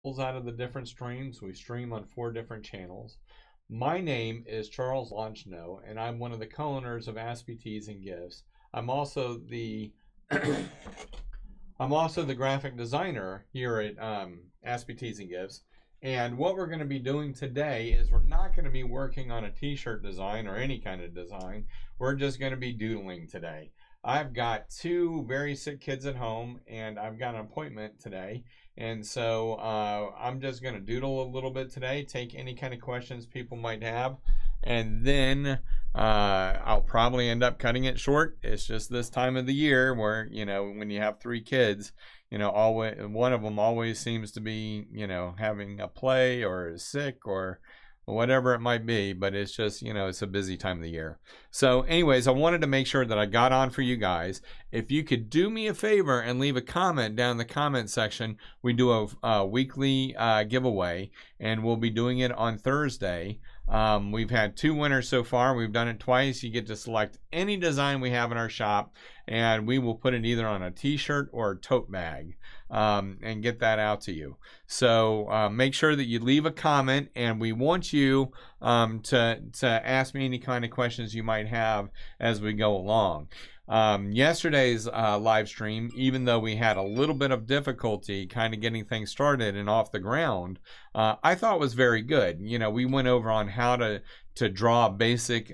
out of the different streams. We stream on 4 different channels. My name is Charles Launchno, and I'm one of the co-owners of Aspie and Gifts. I'm also the I'm also the graphic designer here at Aspie and Gifts. And what we're going to be doing today is we're not going to be working on a t-shirt design or any kind of design. We're just going to be doodling today. I've got 2 very sick kids at home, and I've got an appointment today. And so I'm just going to doodle a little bit today, take any kind of questions people might have, and then I'll probably end up cutting it short. It's just this time of the year where, you know, when you have 3 kids, you know, always one of them always seems to be, you know, having a play or is sick or whatever it might be, but it's just, you know, it's a busy time of the year. So anyways, I wanted to make sure that I got on for you guys. If you could do me a favor and leave a comment down in the comment section, we do a weekly giveaway, and we'll be doing it on Thursday. We've had 2 winners so far. We've done it twice. You get to select any design we have in our shop, and we will put it either on a t-shirt or a tote bag and get that out to you. So make sure that you leave a comment, and we want you to ask me any kind of questions you might have as we go along. Yesterday's live stream, even though we had a little bit of difficulty kind of getting things started and off the ground, I thought was very good. You know, we went over on how to draw a basic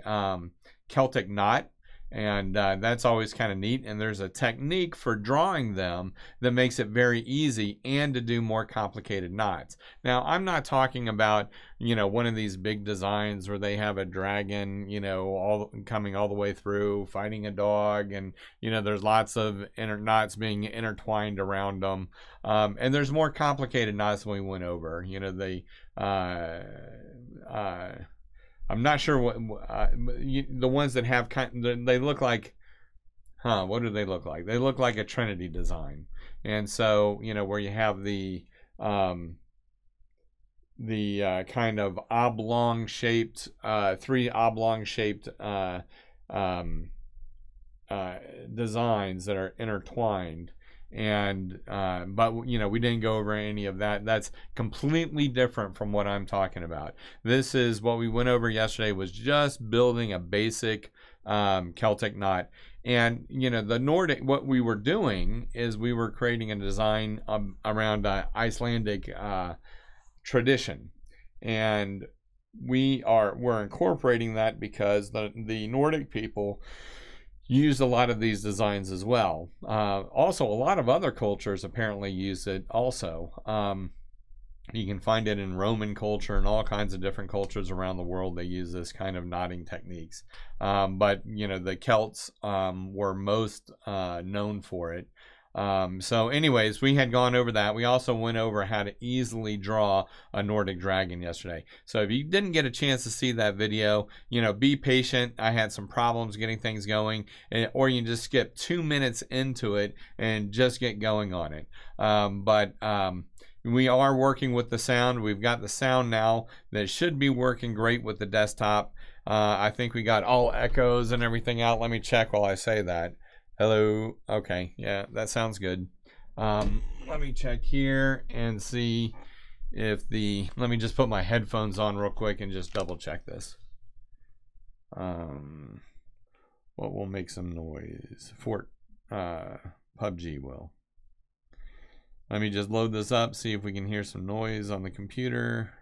Celtic knot. And that's always kind of neat. And there's a technique for drawing them that makes it very easy and to do more complicated knots. Now, I'm not talking about, you know, one of these big designs where they have a dragon, you know, coming all the way through, fighting a dog. And, you know, there's lots of knots being intertwined around them. And there's more complicated knots than we went over. You know, I'm not sure what the ones that have they look like, what do they look like? They look like a Trinity design. And so, you know, where you have the kind of oblong shaped 3 oblong shaped designs that are intertwined. And but you know, we didn't go over any of that. That's completely different from what I'm talking about. This is what we went over yesterday, was just building a basic Celtic knot. And you know, the Nordic, what we were doing is we were creating a design around Icelandic tradition, and we're incorporating that because the Nordic people use a lot of these designs as well. Also, a lot of other cultures apparently use it also. You can find it in Roman culture and all kinds of different cultures around the world. They use this kind of knotting techniques. But, you know, the Celts were most known for it. So anyways, we had gone over that. We also went over how to easily draw a Nordic dragon yesterday. So if you didn't get a chance to see that video, you know, be patient. I had some problems getting things going, or you can just skip 2 minutes into it and just get going on it. We are working with the sound. We've got the sound now that should be working great with the desktop. I think we got all echoes and everything out. Let me check while I say that. Hello. Okay. Yeah, that sounds good. Let me check here and see if let me just put my headphones on real quick and just double check this. What will make some noise? PUBG will. Let me just load this up, see if we can hear some noise on the computer.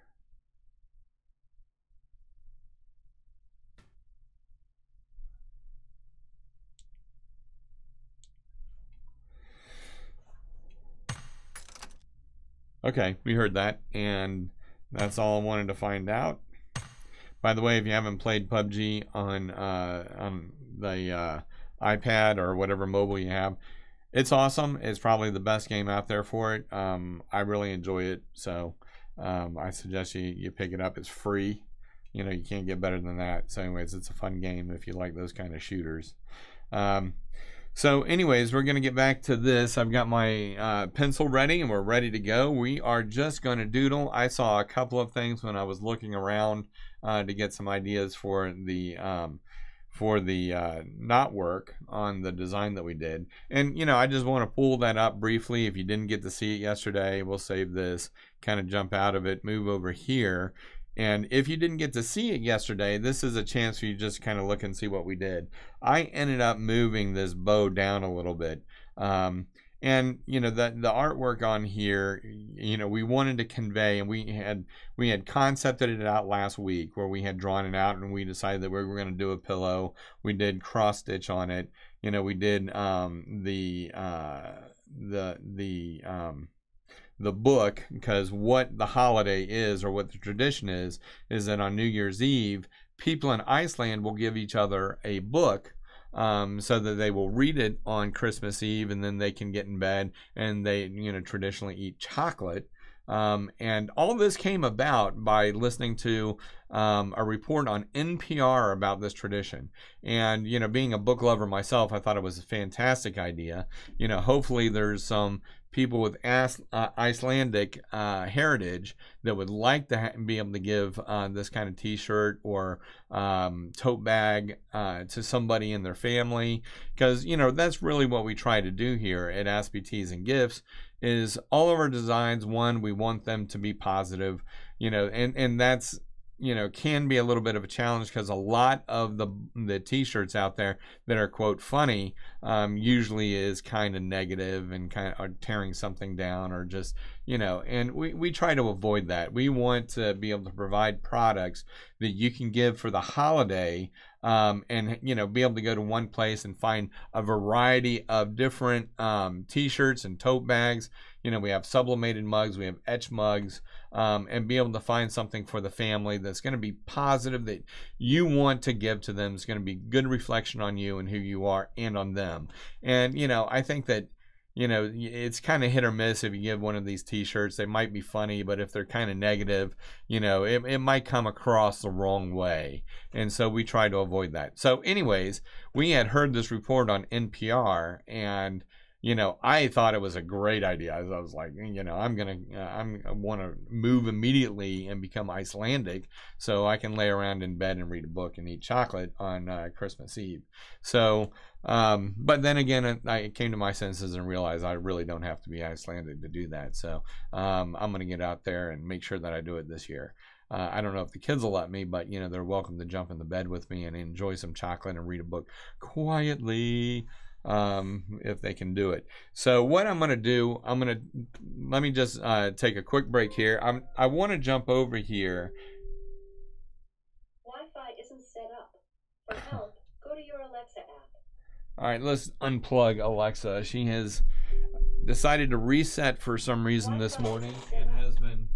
Okay, we heard that, and that's all I wanted to find out. By the way, if you haven't played PUBG on the iPad or whatever mobile you have, it's awesome. It's probably the best game out there for it. I really enjoy it, so I suggest you pick it up. It's free. You know, you can't get better than that. So anyways, it's a fun game if you like those kind of shooters. So anyways, we're going to get back to this. I've got my pencil ready and we're ready to go. We are just going to doodle. I saw a couple of things when I was looking around to get some ideas for for the knot work on the design that we did. And, you know, I just want to pull that up briefly. If you didn't get to see it yesterday, we'll save this, kind of jump out of it, move over here. And if you didn't get to see it yesterday, this is a chance for you to just kind of look and see what we did. I ended up moving this bow down a little bit. And you know, the artwork on here, you know, we wanted to convey, and we had concepted it out last week, where we had drawn it out, and we decided that we were going to do a pillow. We did cross stitch on it. You know, we did the book, because what the holiday is, or what the tradition is that on New Year's Eve, people in Iceland will give each other a book, so that they will read it on Christmas Eve, and then they can get in bed, and they, you know, traditionally eat chocolate. And all this came about by listening to a report on NPR about this tradition. And, you know, being a book lover myself, I thought it was a fantastic idea. You know, hopefully there's some people with Icelandic heritage that would like to be able to give this kind of t-shirt or tote bag to somebody in their family, because, you know, that's really what we try to do here at Aspie Tees and Gifts. Is all of our designs, one, we want them to be positive, you know, and that's, you know, can be a little bit of a challenge, because a lot of the t-shirts out there that are, quote, funny, usually is kind of negative and kind of tearing something down, or just, you know, and we try to avoid that. We want to be able to provide products that you can give for the holiday, and, you know, be able to go to one place and find a variety of different t-shirts and tote bags. You know, we have sublimated mugs, we have etched mugs, and be able to find something for the family that's going to be positive, that you want to give to them. It's going to be good reflection on you and who you are, and on them. And, you know, I think that, you know, it's kind of hit or miss. If you give one of these t-shirts, they might be funny, but if they're kind of negative, you know, it might come across the wrong way. And so we try to avoid that. So anyways, we had heard this report on NPR, and, you know, I thought it was a great idea. I was like, you know, I want to move immediately and become Icelandic, so I can lay around in bed and read a book and eat chocolate on Christmas Eve. So, but then again, I came to my senses and realized I really don't have to be Icelandic to do that. So, I'm going to get out there and make sure that I do it this year. I don't know if the kids will let me, but, you know, they're welcome to jump in the bed with me and enjoy some chocolate and read a book quietly, if they can do it. So what I'm going to do, let me just take a quick break here. I want to jump over here. Wi-Fi isn't set up. For help, go to your Alexa app. All right, let's unplug Alexa. She has decided to reset for some reason this morning, and has been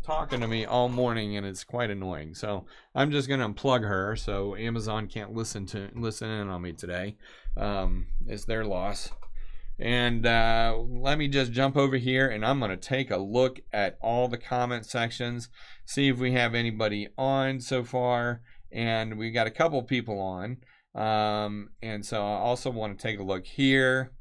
talking to me all morning, and it's quite annoying. So I'm just going to unplug her, so Amazon can't listen in on me today. It's their loss. And let me just jump over here, and I'm going to take a look at all the comment sections, see if we have anybody on so far. And we got a couple people on, and so I also want to take a look here.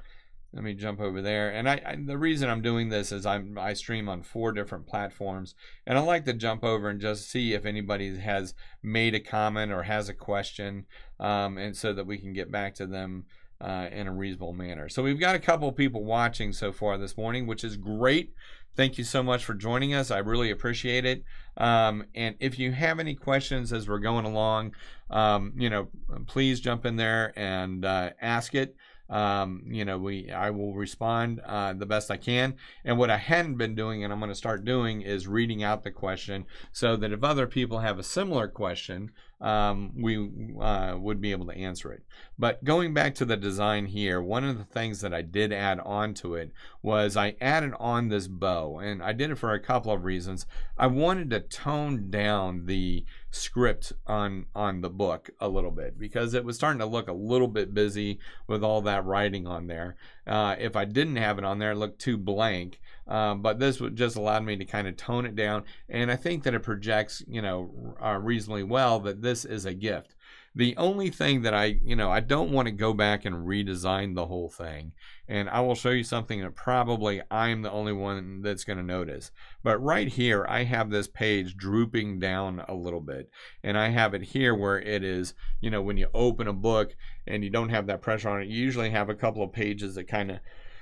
Let me jump over there. And the reason I'm doing this is I stream on 4 different platforms, and I like to jump over and just see if anybody has made a comment or has a question, and so that we can get back to them in a reasonable manner. So we've got a couple people watching so far this morning, which is great. Thank you so much for joining us. I really appreciate it. And if you have any questions as we're going along, you know, please jump in there and ask it. You know, I will respond the best I can. And what I hadn't been doing, and I'm going to start doing, is reading out the question, so that if other people have a similar question, we would be able to answer it. But going back to the design here, one of the things that I did add on to it was I added on this bow, and I did it for a couple of reasons. I wanted to tone down the script on the book a little bit, because it was starting to look a little bit busy with all that writing on there. If I didn't have it on there, it looked too blank. But this would just allowed me to kind of tone it down, and I think that it projects, you know, reasonably well that this is a gift. The only thing that I don't want to go back and redesign the whole thing. And I will show you something that probably I'm the only one that's going to notice. But right here, I have this page drooping down a little bit. And I have it here where it is, when you open a book and you don't have that pressure on it, you usually have a couple of pages that kind of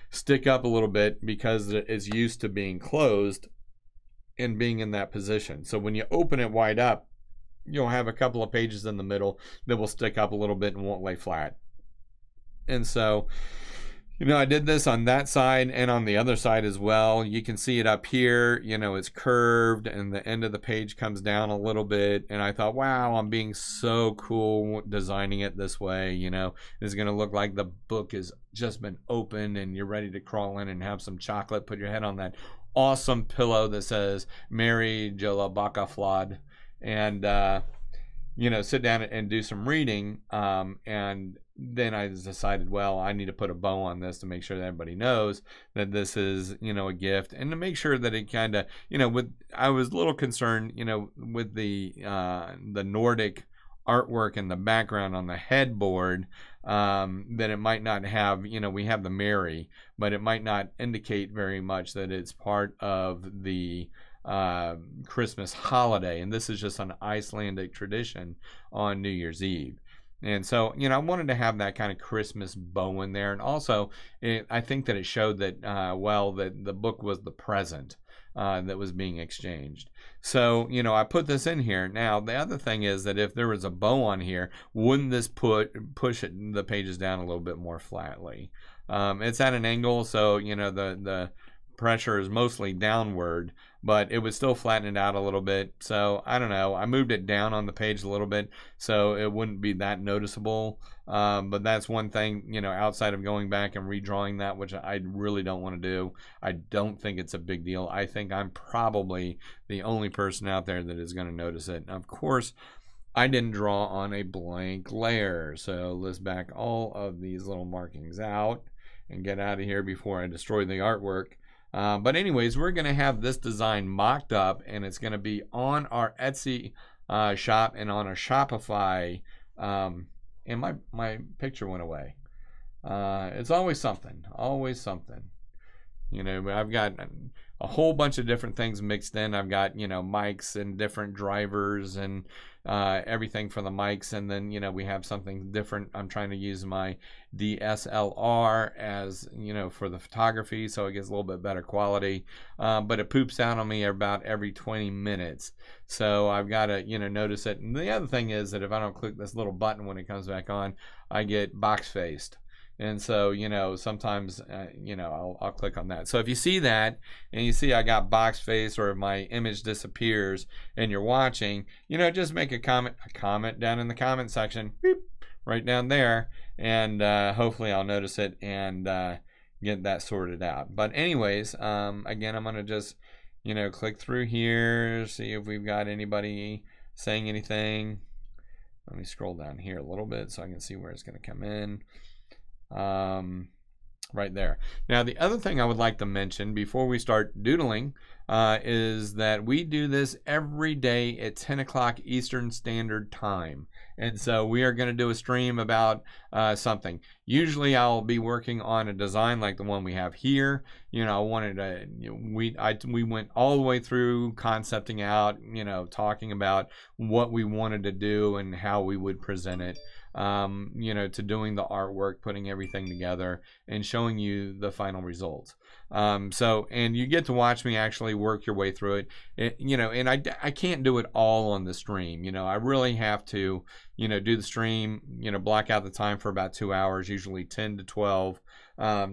stick up a little bit because it's used to being closed and being in that position. So when you open it wide up, you'll have a couple of pages in the middle that will stick up a little bit and won't lay flat. And so, I did this on that side and on the other side as well. You can see it up here, it's curved and the end of the page comes down a little bit. And I thought, wow, I'm being so cool designing it this way. It's going to look like the book has just been opened and you're ready to crawl in and have some chocolate, put your head on that awesome pillow that says Mary Jalabaka Flawed, and sit down and do some reading. And then I decided, well, I need to put a bow on this to make sure that everybody knows that this is, a gift, and to make sure that it kind of, I was a little concerned, with the Nordic artwork in the background on the headboard, that it might not have, we have the Mary, but it might not indicate very much that it's part of the Christmas holiday, and this is just an Icelandic tradition on New Year's Eve. And so, I wanted to have that kind of Christmas bow in there. And also, I think that it showed that, that the book was the present that was being exchanged. So, I put this in here. Now, the other thing is that if there was a bow on here, wouldn't this push the pages down a little bit more flatly? It's at an angle, so, the pressure is mostly downward, but it would still flatten it out a little bit. So I don't know, I moved it down on the page a little bit so it wouldn't be that noticeable, but that's one thing, outside of going back and redrawing that, which I really don't want to do. I don't think it's a big deal. I think I'm probably the only person out there that is going to notice it. Now, of course, I didn't draw on a blank layer, so let's back all of these little markings out and get out of here before I destroy the artwork. But anyways, we're going to have this design mocked up, and it's going to be on our Etsy shop and on our Shopify. And my picture went away. It's always something, always something. I've got a whole bunch of different things mixed in. I've got, mics and different drivers and everything for the mics. And then, we have something different. I'm trying to use my DSLR as, for the photography, so it gets a little bit better quality. But it poops out on me about every 20 minutes. So I've got to, notice it. And the other thing is that if I don't click this little button when it comes back on, I get box faced. And so, sometimes, I'll click on that. So if you see that and you see I got box face, or if my image disappears and you're watching, just make a comment down in the comment section, beep, right down there. And hopefully I'll notice it and get that sorted out. But anyways, again, I'm going to just, click through here, see if we've got anybody saying anything. Let me scroll down here a little bit so I can see where it's going to come in. Right there. Now, the other thing I would like to mention before we start doodling is that we do this every day at 10 o'clock Eastern Standard Time. And so we are going to do a stream about something. Usually I'll be working on a design like the one we have here. I wanted to, we went all the way through concepting out, talking about what we wanted to do and how we would present it. To doing the artwork, putting everything together, and showing you the final results. And you get to watch me actually work your way through it. And I can't do it all on the stream. I really have to, do the stream, block out the time for about 2 hours, usually 10 to 12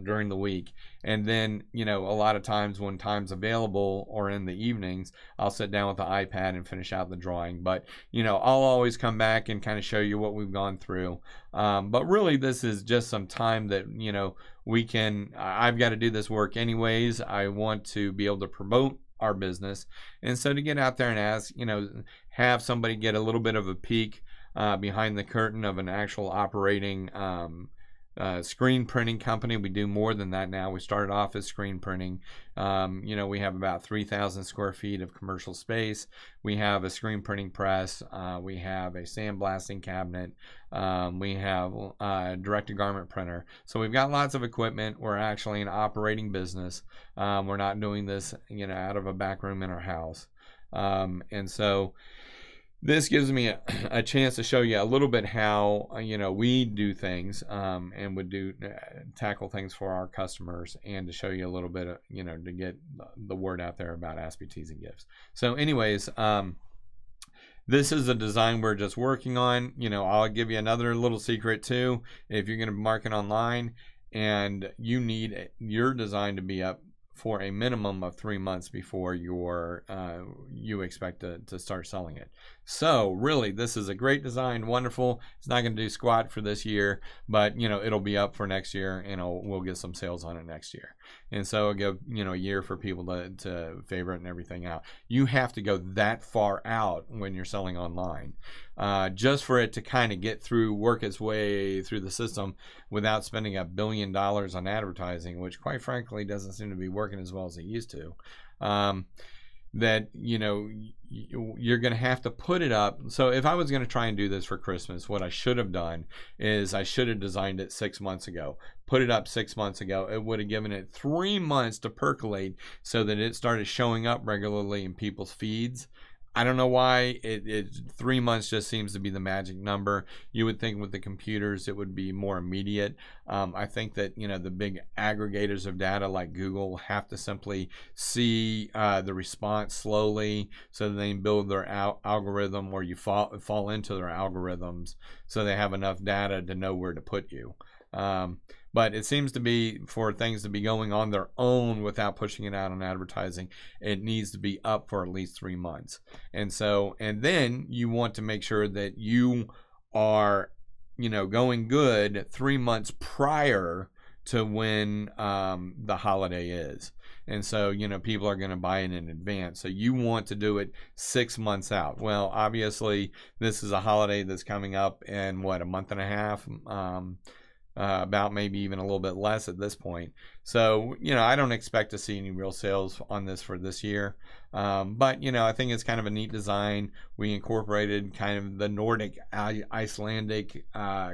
during the week. And then, a lot of times when time's available or in the evenings, I'll sit down with the iPad and finish out the drawing. But, I'll always come back and kind of show you what we've gone through. But really, this is just some time that, I've got to do this work anyways. I want to be able to promote our business. And so to get out there and ask, have somebody get a little bit of a peek behind the curtain of an actual operating screen printing company. We do more than that now. We started off as screen printing. We have about 3,000 square feet of commercial space. We have a screen printing press. We have a sandblasting cabinet. We have a direct-to-garment printer. So we've got lots of equipment. We're actually an operating business. We're not doing this, out of a back room in our house. And so this gives me a chance to show you a little bit how we do things, and would tackle things for our customers, and to show you a little bit of, to get the word out there about Aspie Teas and Gifts. So anyways, this is a design we're just working on. I'll give you another little secret too. If you're going to market online and you need your design to be up for a minimum of 3 months before you expect to start selling it. So really, this is a great design, wonderful. It's not going to do squat for this year, but it'll be up for next year, and we'll get some sales on it next year. And so it'll give a year for people to favorite and everything out. You have to go that far out when you're selling online, just for it to kind of work its way through the system without spending $1 billion on advertising, which quite frankly doesn't seem to be working as well as it used to. That you're going to have to put it up. So if I was going to try and do this for Christmas, what I should have done is I should have designed it 6 months ago, put it up 6 months ago. It would have given it 3 months to percolate so that it started showing up regularly in people's feeds. I don't know why 3 months just seems to be the magic number. You would think with the computers it would be more immediate. I think that the big aggregators of data like Google have to simply see the response slowly, so that they can build their algorithm, or you fall into their algorithms, so they have enough data to know where to put you. But it seems to be, for things to be going on their own without pushing it out on advertising, it needs to be up for at least 3 months. And then you want to make sure that you are, going good 3 months prior to when the holiday is. And so, people are going to buy it in advance. So you want to do it 6 months out. Well, obviously, this is a holiday that's coming up in, a month and a half? About maybe even a little bit less at this point. So, I don't expect to see any real sales on this for this year. But, I think it's kind of a neat design. We incorporated kind of the Nordic, Icelandic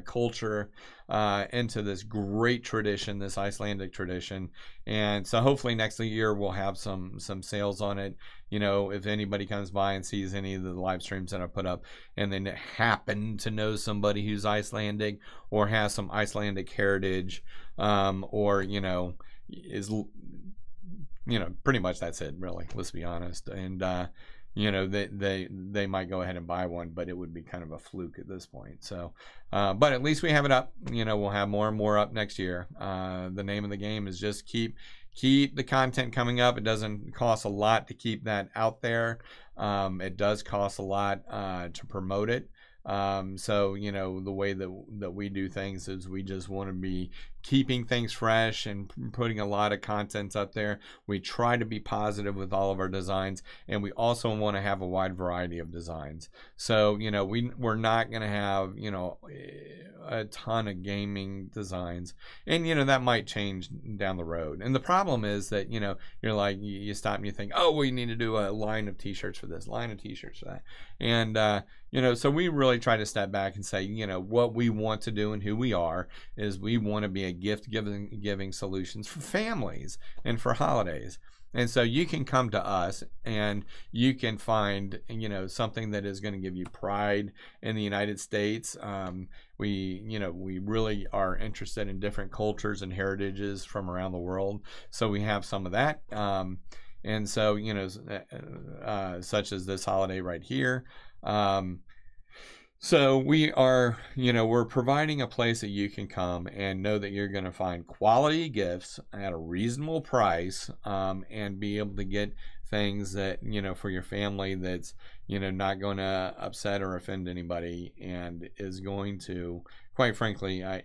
culture into this great tradition, this Icelandic tradition. And so hopefully next year we'll have some sales on it. If anybody comes by and sees any of the live streams that I put up, and they happen to know somebody who's Icelandic or has some Icelandic heritage, or is pretty much that's it, really. Let's be honest. And they might go ahead and buy one, but it would be kind of a fluke at this point. So, but at least we have it up. We'll have more and more up next year. The name of the game is just keep the content coming up. It doesn't cost a lot to keep that out there. It does cost a lot to promote it. So the way that we do things is we just want to be keeping things fresh and putting a lot of content up there. We try to be positive with all of our designs, and we also want to have a wide variety of designs. So we're not going to have a ton of gaming designs, and that might change down the road. And the problem is that you're like, you stop and you think, oh, we need to do a line of t-shirts for this, line of t-shirts for that, and so we really try to step back and say, what we want to do and who we are is we want to be a gift giving solutions for families and for holidays. And so you can come to us and you can find, something that is going to give you pride in the United States. We really are interested in different cultures and heritages from around the world. So we have some of that. And so, such as this holiday right here. So we are, we're providing a place that you can come and know that you're going to find quality gifts at a reasonable price, and be able to get things that, for your family that's, not going to upset or offend anybody, and is going to, quite frankly, I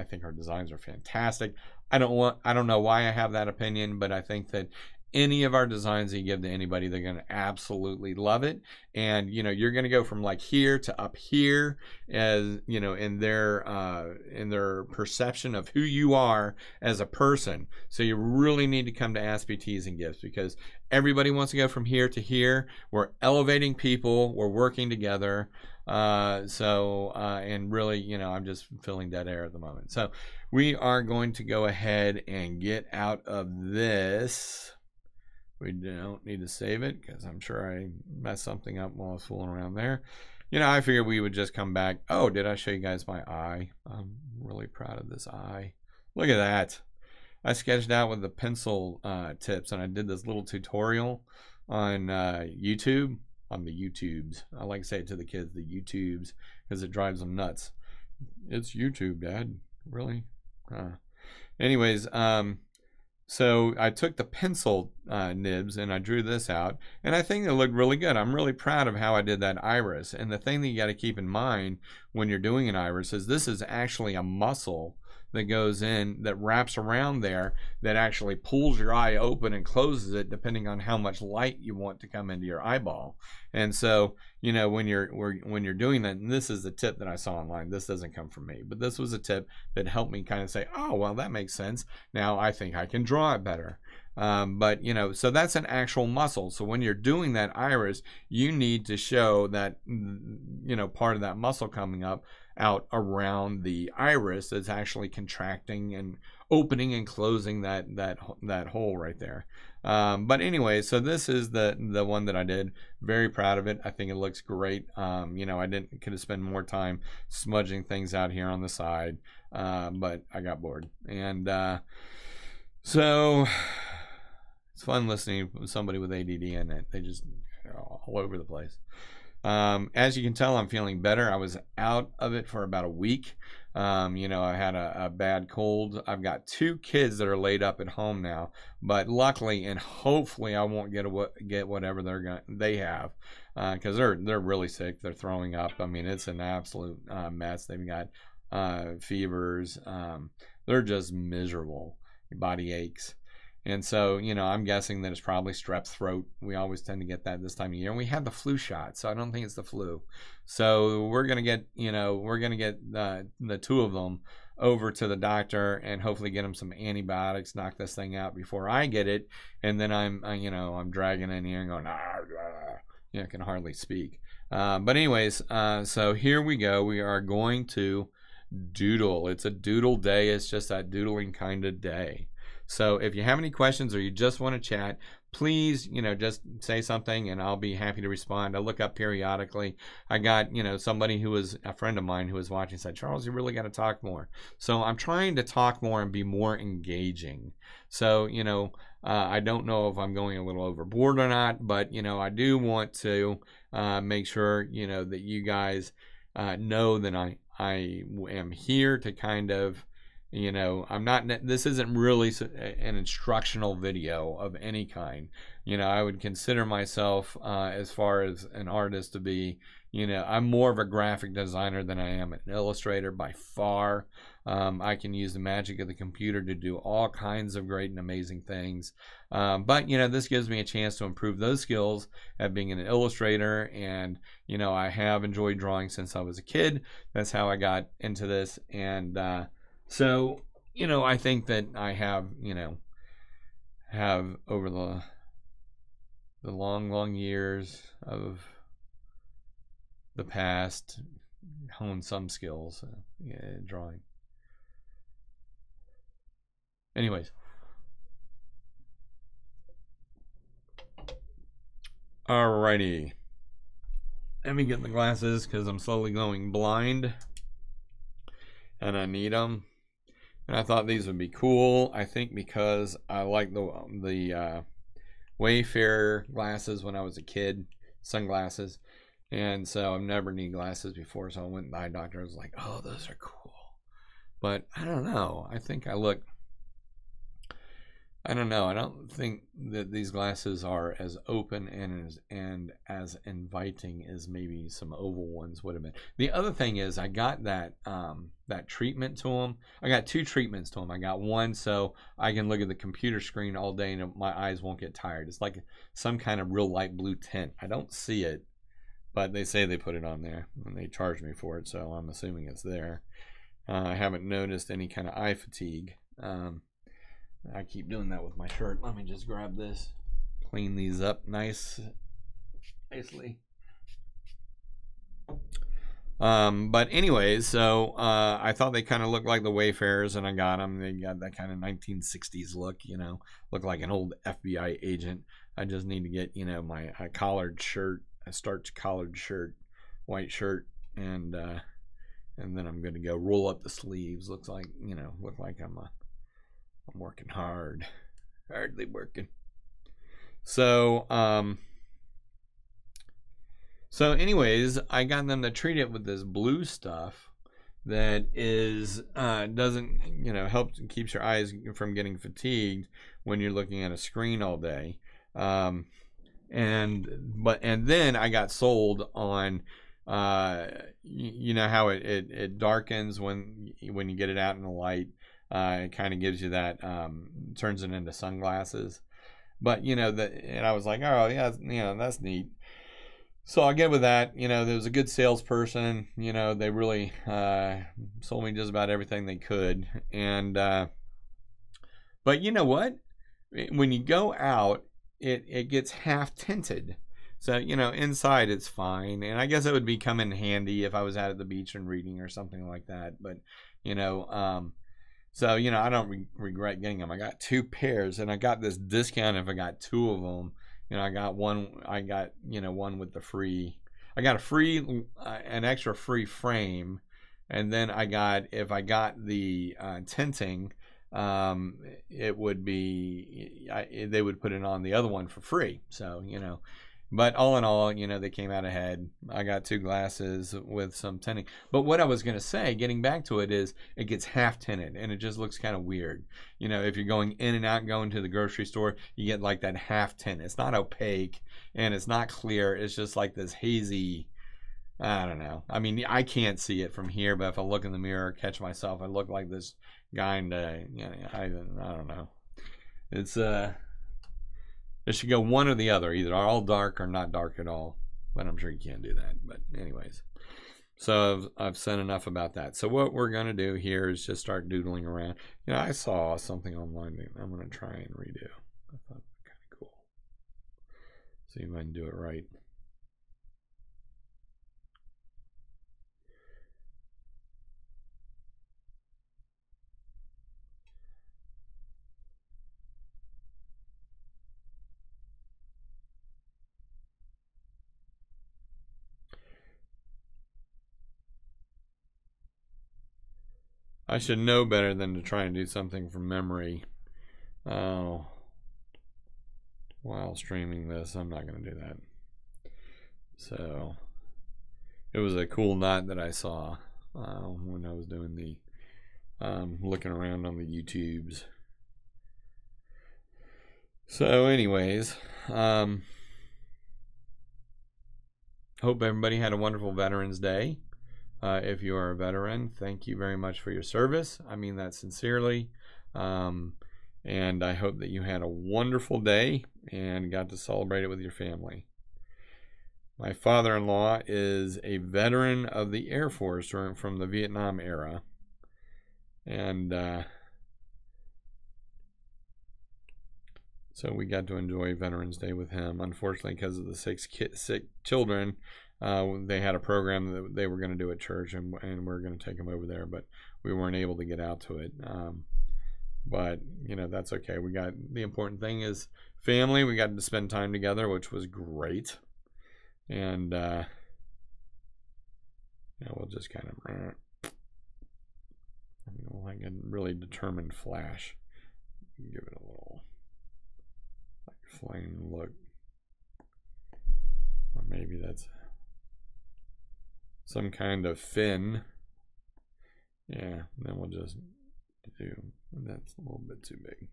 think our designs are fantastic. I don't know why I have that opinion, but I think that any of our designs that you give to anybody, they're going to absolutely love it. And, you know, you're going to go from like here to up here, as, you know, in their perception of who you are as a person. So you really need to come to Aspie Tees and Gifts, because everybody wants to go from here to here. We're elevating people. We're working together. And really, you know, I'm just feeling dead air at the moment. So we are going to go ahead and get out of this. We don't need to save it because I'm sure I messed something up while I was fooling around there. You know, I figured we would just come back. Oh, did I show you guys my eye? I'm really proud of this eye. Look at that. I sketched out with the pencil tips, and I did this little tutorial on YouTube. On the YouTubes. I like to say it to the kids, the YouTubes, because it drives them nuts. It's YouTube, Dad. Really? Anyways, so I took the pencil nibs and I drew this out, and I think it looked really good. I'm really proud of how I did that iris. And the thing that you got to keep in mind when you're doing an iris is this is actually a muscle that goes in, that wraps around there, that actually pulls your eye open and closes it depending on how much light you want to come into your eyeball. And so, you know, when you're doing that, and this is the tip that I saw online, this doesn't come from me, but this was a tip that helped me kind of say, oh, well, that makes sense. Now I think I can draw it better. But, you know, so that's an actual muscle. So when you're doing that iris, you need to show that, you know, part of that muscle coming up out around the iris is actually contracting and opening and closing that hole right there. But anyway, so this is the one that I did. Very proud of it. I think it looks great. You know, could have spent more time smudging things out here on the side, but I got bored. And so it's fun listening to somebody with ADD in it. They just all over the place. As you can tell, I'm feeling better. I was out of it for about a week. You know, I had a bad cold. I've got 2 kids that are laid up at home now, but luckily and hopefully I won't get whatever they have, because they're really sick. They're throwing up. I mean, it's an absolute mess. They've got fevers. They're just miserable. Body aches. And so, you know, I'm guessing that it's probably strep throat. We always tend to get that this time of year. And we had the flu shot, so I don't think it's the flu. So we're going to get, you know, the 2 of them over to the doctor and hopefully get them some antibiotics, knock this thing out before I get it. And then I'm dragging in here and going, you know, I can hardly speak. But anyways, so here we go. We are going to doodle. It's a doodle day. It's just that doodling kind of day. So if you have any questions or you just want to chat, please, you know, just say something and I'll be happy to respond. I look up periodically. I got, you know, somebody who was a friend of mine who was watching said, Charles, you really got to talk more. So I'm trying to talk more and be more engaging. So, you know, I don't know if I'm going a little overboard or not, but, you know, I do want to make sure, you know, that you guys know that I am here to kind of, you know, this isn't really an instructional video of any kind. You know, I would consider myself, as far as an artist, to be, you know, I'm more of a graphic designer than I am an illustrator by far. I can use the magic of the computer to do all kinds of great and amazing things. But, you know, this gives me a chance to improve those skills at being an illustrator. And, you know, I have enjoyed drawing since I was a kid. That's how I got into this. And, so, you know, I think that I have, you know, over the long years of the past honed some skills, drawing. Anyways. Alrighty. Let me get the glasses because I'm slowly going blind. And I need them. And I thought these would be cool. I think because I like the Wayfarer glasses when I was a kid, sunglasses. And so I've never needed glasses before. So I went to the eye doctor. I was like, oh, those are cool. But I don't know. I think I look I don't know. I don't think that these glasses are as open and as inviting as maybe some oval ones would have been. The other thing is, I got that treatment to them. I got 2 treatments to them. I got one so I can look at the computer screen all day and my eyes won't get tired. It's like some kind of real light blue tint. I don't see it, but they say they put it on there and they charge me for it, so I'm assuming it's there. I haven't noticed any kind of eye fatigue. I keep doing that with my shirt. Let me just grab this, clean these up nicely. But anyways, so I thought they kind of looked like the Wayfarers, and I got them. They got that kind of 1960s look, you know, look like an old FBI agent. I just need to get, you know, my collared shirt, a starched collared shirt, white shirt, and then I'm going to go roll up the sleeves. Looks like, you know, look like I'm working hardly working. So, anyways, I got them to treat it with this blue stuff that is doesn't, you know, help keeps your eyes from getting fatigued when you're looking at a screen all day. And then I got sold on, you know how it darkens when you get it out in the light. It kind of gives you that, turns it into sunglasses. But, you know, and I was like, oh, yeah, you know, that's neat. So I get with that. You know, there was a good salesperson. You know, they really sold me just about everything they could. And, but you know what? When you go out, it gets half tinted. So, you know, inside it's fine. And I guess it would be come in handy if I was out at the beach and reading or something like that. But, you know, so, you know, I don't regret getting them. I got 2 pairs, and I got this discount if I got 2 of them. You know, I got, you know, one with the free. I got a free, an extra free frame, and then I got, if I got the tinting, it would be, they would put it on the other one for free. So, you know. But all in all, you know, they came out ahead. I got 2 glasses with some tinting. But what I was going to say, getting back to it, is it gets half tinted, and it just looks kind of weird. You know, if you're going in and out, going to the grocery store, you get like that half tint. It's not opaque, and it's not clear. It's just like this hazy, I don't know. I mean, I can't see it from here, but if I look in the mirror, catch myself, I look like this guy in the, you know, I don't know. It's, it should go one or the other, either all dark or not dark at all. But I'm sure you can't do that. But anyways, so I've said enough about that. So what we're going to do here is just start doodling around. You know, I saw something online that I'm going to try and redo. I thought it was kind of cool. See if I can do it right. I should know better than to try and do something from memory. Oh, while streaming this, I'm not going to do that. So, it was a cool knot that I saw when I was doing the looking around on the YouTubes. So, anyways, hope everybody had a wonderful Veterans Day. If you are a veteran, thank you very much for your service. I mean that sincerely. And I hope that you had a wonderful day and got to celebrate it with your family. My father-in-law is a veteran of the Air Force from the Vietnam era. And so we got to enjoy Veterans Day with him. Unfortunately, because of the sick children, they had a program that they were going to do at church, and we're going to take them over there, but we weren't able to get out to it. But, you know, that's okay. We got, the important thing is family. We got to spend time together, which was great. And, you know, we'll just kind of, like a really determined flash. Give it a little, like, flame look. Or maybe that's some kind of fin. Yeah, then we'll just do, that's a little bit too big.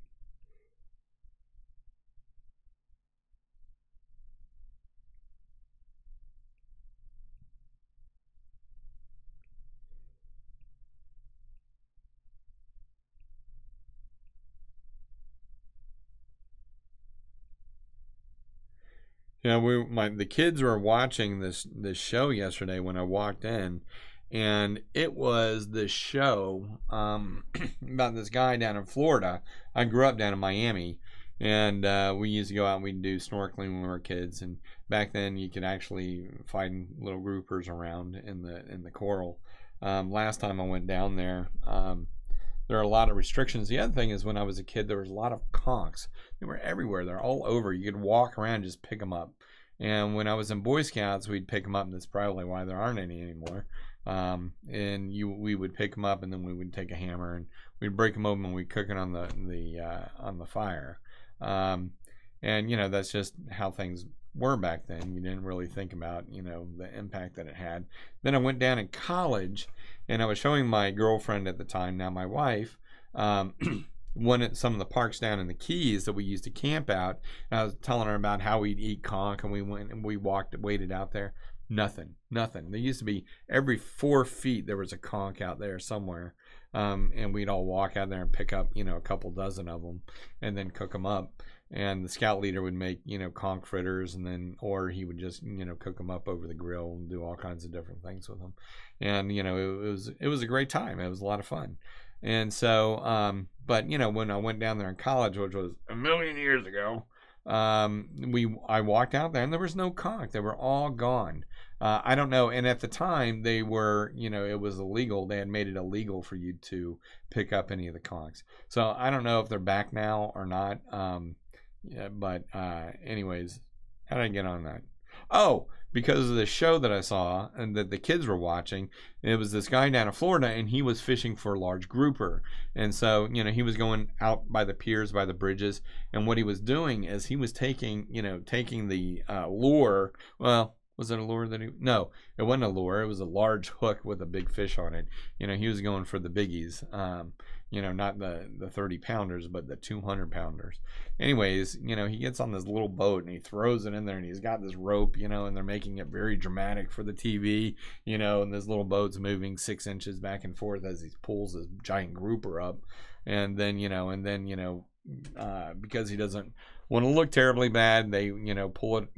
Yeah, the kids were watching this show yesterday when I walked in, and it was this show about this guy down in Florida. I grew up down in Miami, and we used to go out and we'd do snorkeling when we were kids. And back then, you could actually find little groupers around in the coral. Last time I went down there, there are a lot of restrictions. The other thing is, when I was a kid, there was a lot of conchs. They were everywhere. They're all over. You could walk around and just pick them up. And when I was in Boy Scouts, we'd pick them up, and that's probably why there aren't any anymore. We would pick them up, and then we would take a hammer and we'd break them open and we'd cook it on the fire. And that's just how things were back then. You didn't really think about the impact that it had. Then I went down in college, and I was showing my girlfriend at the time, now my wife, one at some of the parks down in the Keys that we used to camp out. And I was telling her about how we'd eat conch, and we went and we waited out there. Nothing. There used to be every 4 feet there was a conch out there somewhere, and we'd all walk out there and pick up a couple dozen of them, and then cook them up. And the scout leader would make conch fritters, or he would just cook them up over the grill and do all kinds of different things with them. And it was a great time. It was a lot of fun. And so, but when I went down there in college, which was a million years ago, I walked out there and there was no conch. They were all gone. I don't know. And at the time, they were, it was illegal. They had made it illegal for you to pick up any of the conchs. So I don't know if they're back now or not. Yeah, but anyways, how did I get on that? Oh, because of the show that I saw and that the kids were watching. It was this guy down in Florida, and he was fishing for a large grouper. And so, he was going out by the piers, by the bridges, and what he was doing is he was taking the lure. Well, was it a lure that no, it wasn't a lure. It was a large hook with a big fish on it. He was going for the biggies. Not the 30 pounders, but the 200 pounders. Anyways, he gets on this little boat and he throws it in there, and he's got this rope, and they're making it very dramatic for the TV, and this little boat's moving 6 inches back and forth as he pulls this giant grouper up. And then, because he doesn't want to look terribly bad, they, pull it,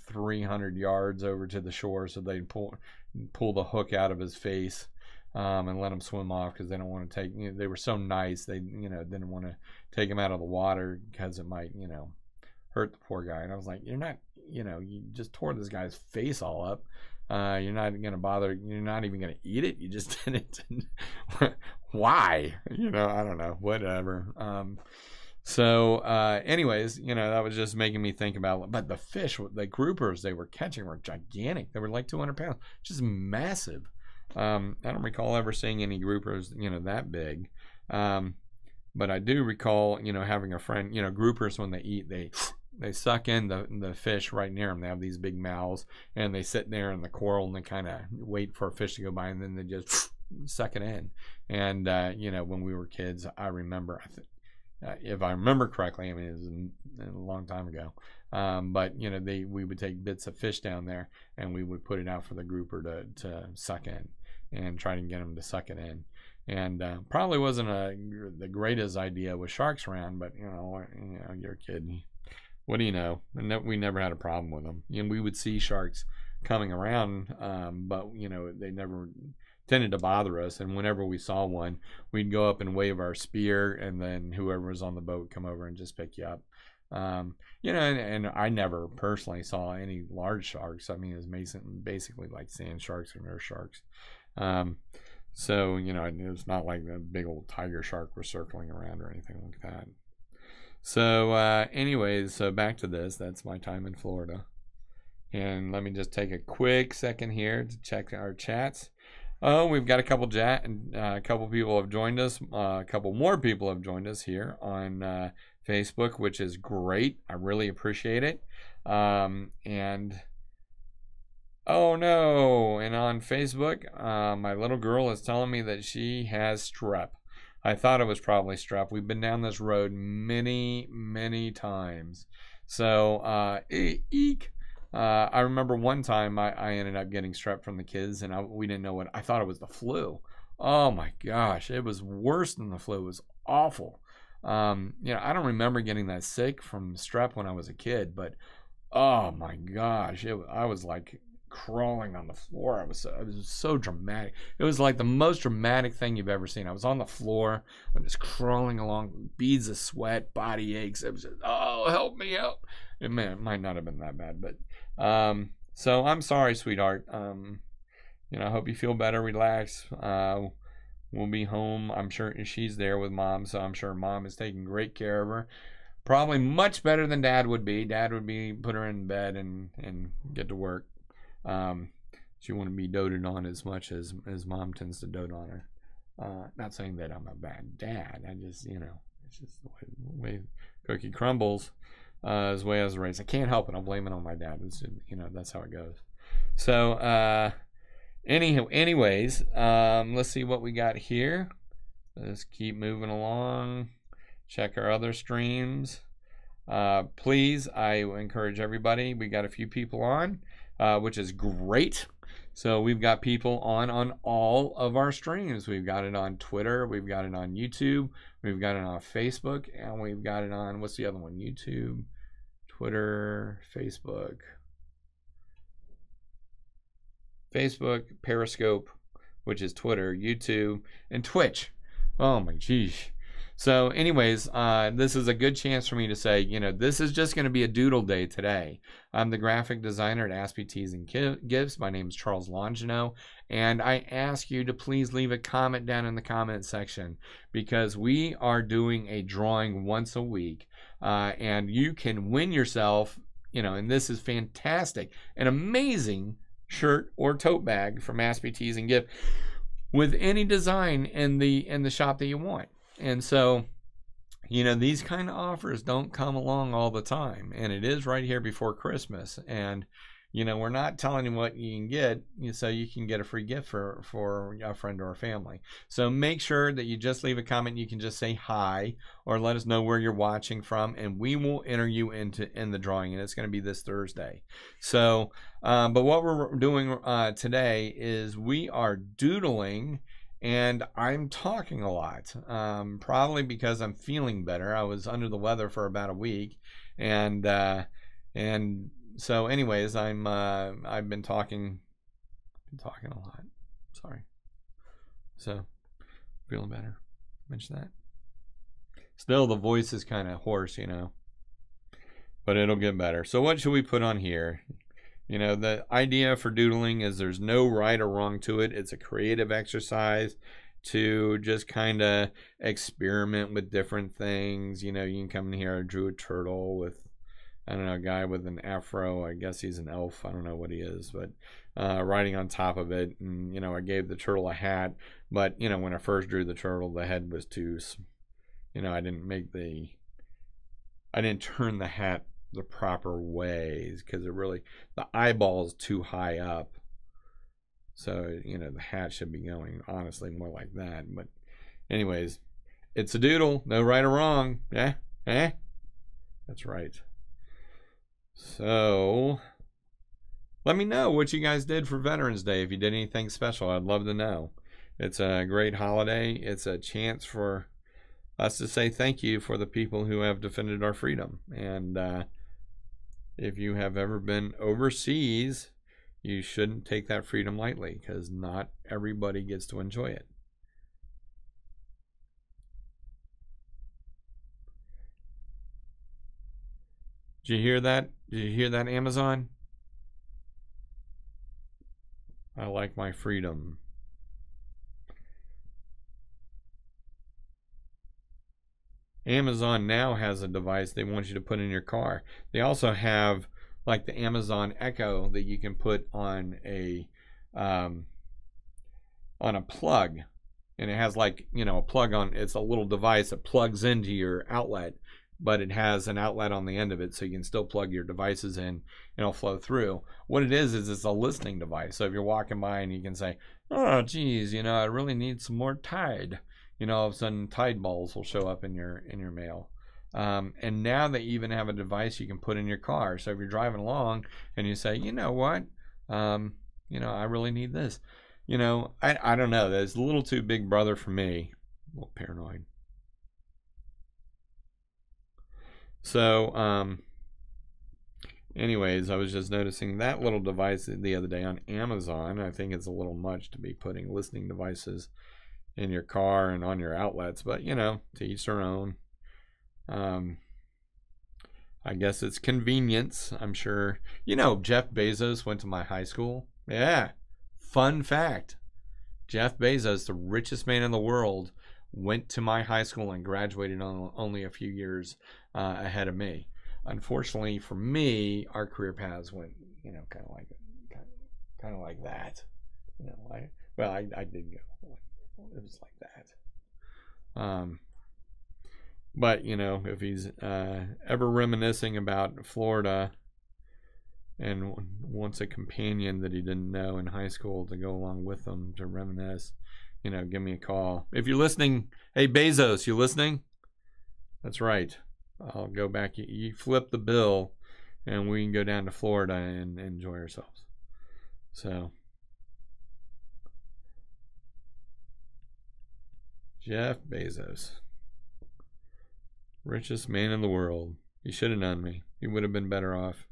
300 yards over to the shore, so they pull the hook out of his face. And let him swim off because they don't want to take. They were so nice, they didn't want to take him out of the water because it might hurt the poor guy. And I was like, you're not, you just tore this guy's face all up. You're not gonna bother. You're not even gonna eat it. You just did it. Why? I don't know. Whatever. Anyways, that was just making me think about. But the fish, the groupers they were catching were gigantic. They were like 200 pounds, just massive. I don't recall ever seeing any groupers, that big. But I do recall, having a friend, groupers when they eat, they suck in the fish right near them. They have these big mouths, and they sit there in the coral and they kind of wait for a fish to go by, and then they just suck it in. And when we were kids, I remember, if I remember correctly, I mean, it was a long time ago. But we would take bits of fish down there, and we would put it out for the grouper to suck in, and try to get them to suck it in. And probably wasn't the greatest idea with sharks around, but you're a kid. What do you know? And we never had a problem with them. We would see sharks coming around, but they never tended to bother us. And whenever we saw one, we'd go up and wave our spear, and then whoever was on the boat come over and just pick you up. And I never personally saw any large sharks. I mean, it was basically like sand sharks or nurse sharks. So it was not like the big old tiger shark was circling around or anything like that. So anyways, so back to this. That's my time in Florida. And let me just take a quick second here to check our chats. Oh, we've got a couple people have joined us. A couple more people have joined us here on Facebook, which is great. I really appreciate it. And oh no! And on Facebook, my little girl is telling me that she has strep. I thought it was probably strep. We've been down this road many, many times. So, eek. I remember one time I ended up getting strep from the kids, and we didn't know what. I thought it was the flu. Oh my gosh, it was worse than the flu. It was awful. I don't remember getting that sick from strep when I was a kid, but Oh my gosh, I was like crawling on the floor. It was so dramatic. It was like the most dramatic thing you've ever seen. I was on the floor. I'm just crawling along, beads of sweat, body aches. It was just, oh, help me out. It might not have been that bad, but so I'm sorry, sweetheart. I hope you feel better, relax. We'll be home. I'm sure she's there with mom, so I'm sure mom is taking great care of her. Probably much better than dad would be. Dad would be put her in bed and get to work. She wouldn't be doted on as much as mom tends to dote on her. Not saying that I'm a bad dad. I just, it's just the way cookie crumbles is the way I was raised. I can't help it. I'll blame it on my dad. It's, that's how it goes. So, anyways, let's see what we got here. Let's keep moving along. Check our other streams. Please, I encourage everybody. We got a few people on, which is great. So we've got people on all of our streams. We've got it on Twitter. We've got it on YouTube. We've got it on Facebook. And we've got it on, what's the other one? YouTube, Twitter, Facebook, Periscope, which is Twitter, YouTube, and Twitch. Oh my geez. So anyways, this is a good chance for me to say, this is just going to be a doodle day today. I'm the graphic designer at Aspie Tees and Gifts. My name is Charles Longino, and I ask you to please leave a comment down in the comment section because we are doing a drawing once a week, and you can win yourself, and this is fantastic, an amazing shirt or tote bag from Aspie Tees and Gifts with any design in the shop that you want. And so, these kind of offers don't come along all the time. And it is right here before Christmas. And, we're not telling you what you can get, so you can get a free gift for a friend or a family. So make sure that you just leave a comment. You can just say hi or let us know where you're watching from. And we will enter you in the drawing. And it's going to be this Thursday. So, but what we're doing today is we are doodling. And I'm talking a lot, probably because I'm feeling better. I was under the weather for about a week, and so, anyways, I've been talking a lot. Sorry. So, feeling better. Mention that. Still, the voice is kind of hoarse, but it'll get better. So, what should we put on here? The idea for doodling is there's no right or wrong to it. It's a creative exercise to just kind of experiment with different things. You can come in here. I drew a turtle with, I don't know, a guy with an afro. I guess he's an elf. I don't know what he is, but riding on top of it. And, I gave the turtle a hat. But, when I first drew the turtle, the head was too, I didn't turn the hat the proper ways because the eyeball is too high up, so the hat should be going honestly more like that. But anyways, it's a doodle, no right or wrong. That's right. So let me know what you guys did for Veterans Day. If you did anything special, I'd love to know. It's a great holiday. It's a chance for us to say thank you for the people who have defended our freedom. And if you have ever been overseas, you shouldn't take that freedom lightly because not everybody gets to enjoy it. Did you hear that? Did you hear that, Amazon? I like my freedom. Amazon now has a device they want you to put in your car. They also have like the Amazon Echo that you can put on a plug, and it has like a plug on. It's a little device that plugs into your outlet, but it has an outlet on the end of it, so you can still plug your devices in and it'll flow through. What it is it's a listening device. So if you're walking by and you can say, "Oh, geez, I really need some more Tide." All of a sudden Tide balls will show up in your mail. And now they even have a device you can put in your car. So if you're driving along and you say, what, I really need this. I don't know. That's a little too big brother for me. A little paranoid. So anyways, I was just noticing that little device the other day on Amazon. I think it's a little much to be putting listening devices in your car and on your outlets, but you know, to each their own. I guess it's convenience. I'm sure. You know, Jeff Bezos went to my high school. Yeah. Fun fact. Jeff Bezos, the richest man in the world, went to my high school and graduated only a few years ahead of me. Unfortunately for me, our career paths went, you know, kind of like that. You know, I did go. It was like that. But you know, if he's ever reminiscing about Florida and wants a companion that he didn't know in high school to go along with him to reminisce, you know, give me a call. If you're listening, hey Bezos, you listening? That's right. I'll go back. You flip the bill, and we can go down to Florida and enjoy ourselves. So, Jeff Bezos, richest man in the world. He should have known me. He would have been better off.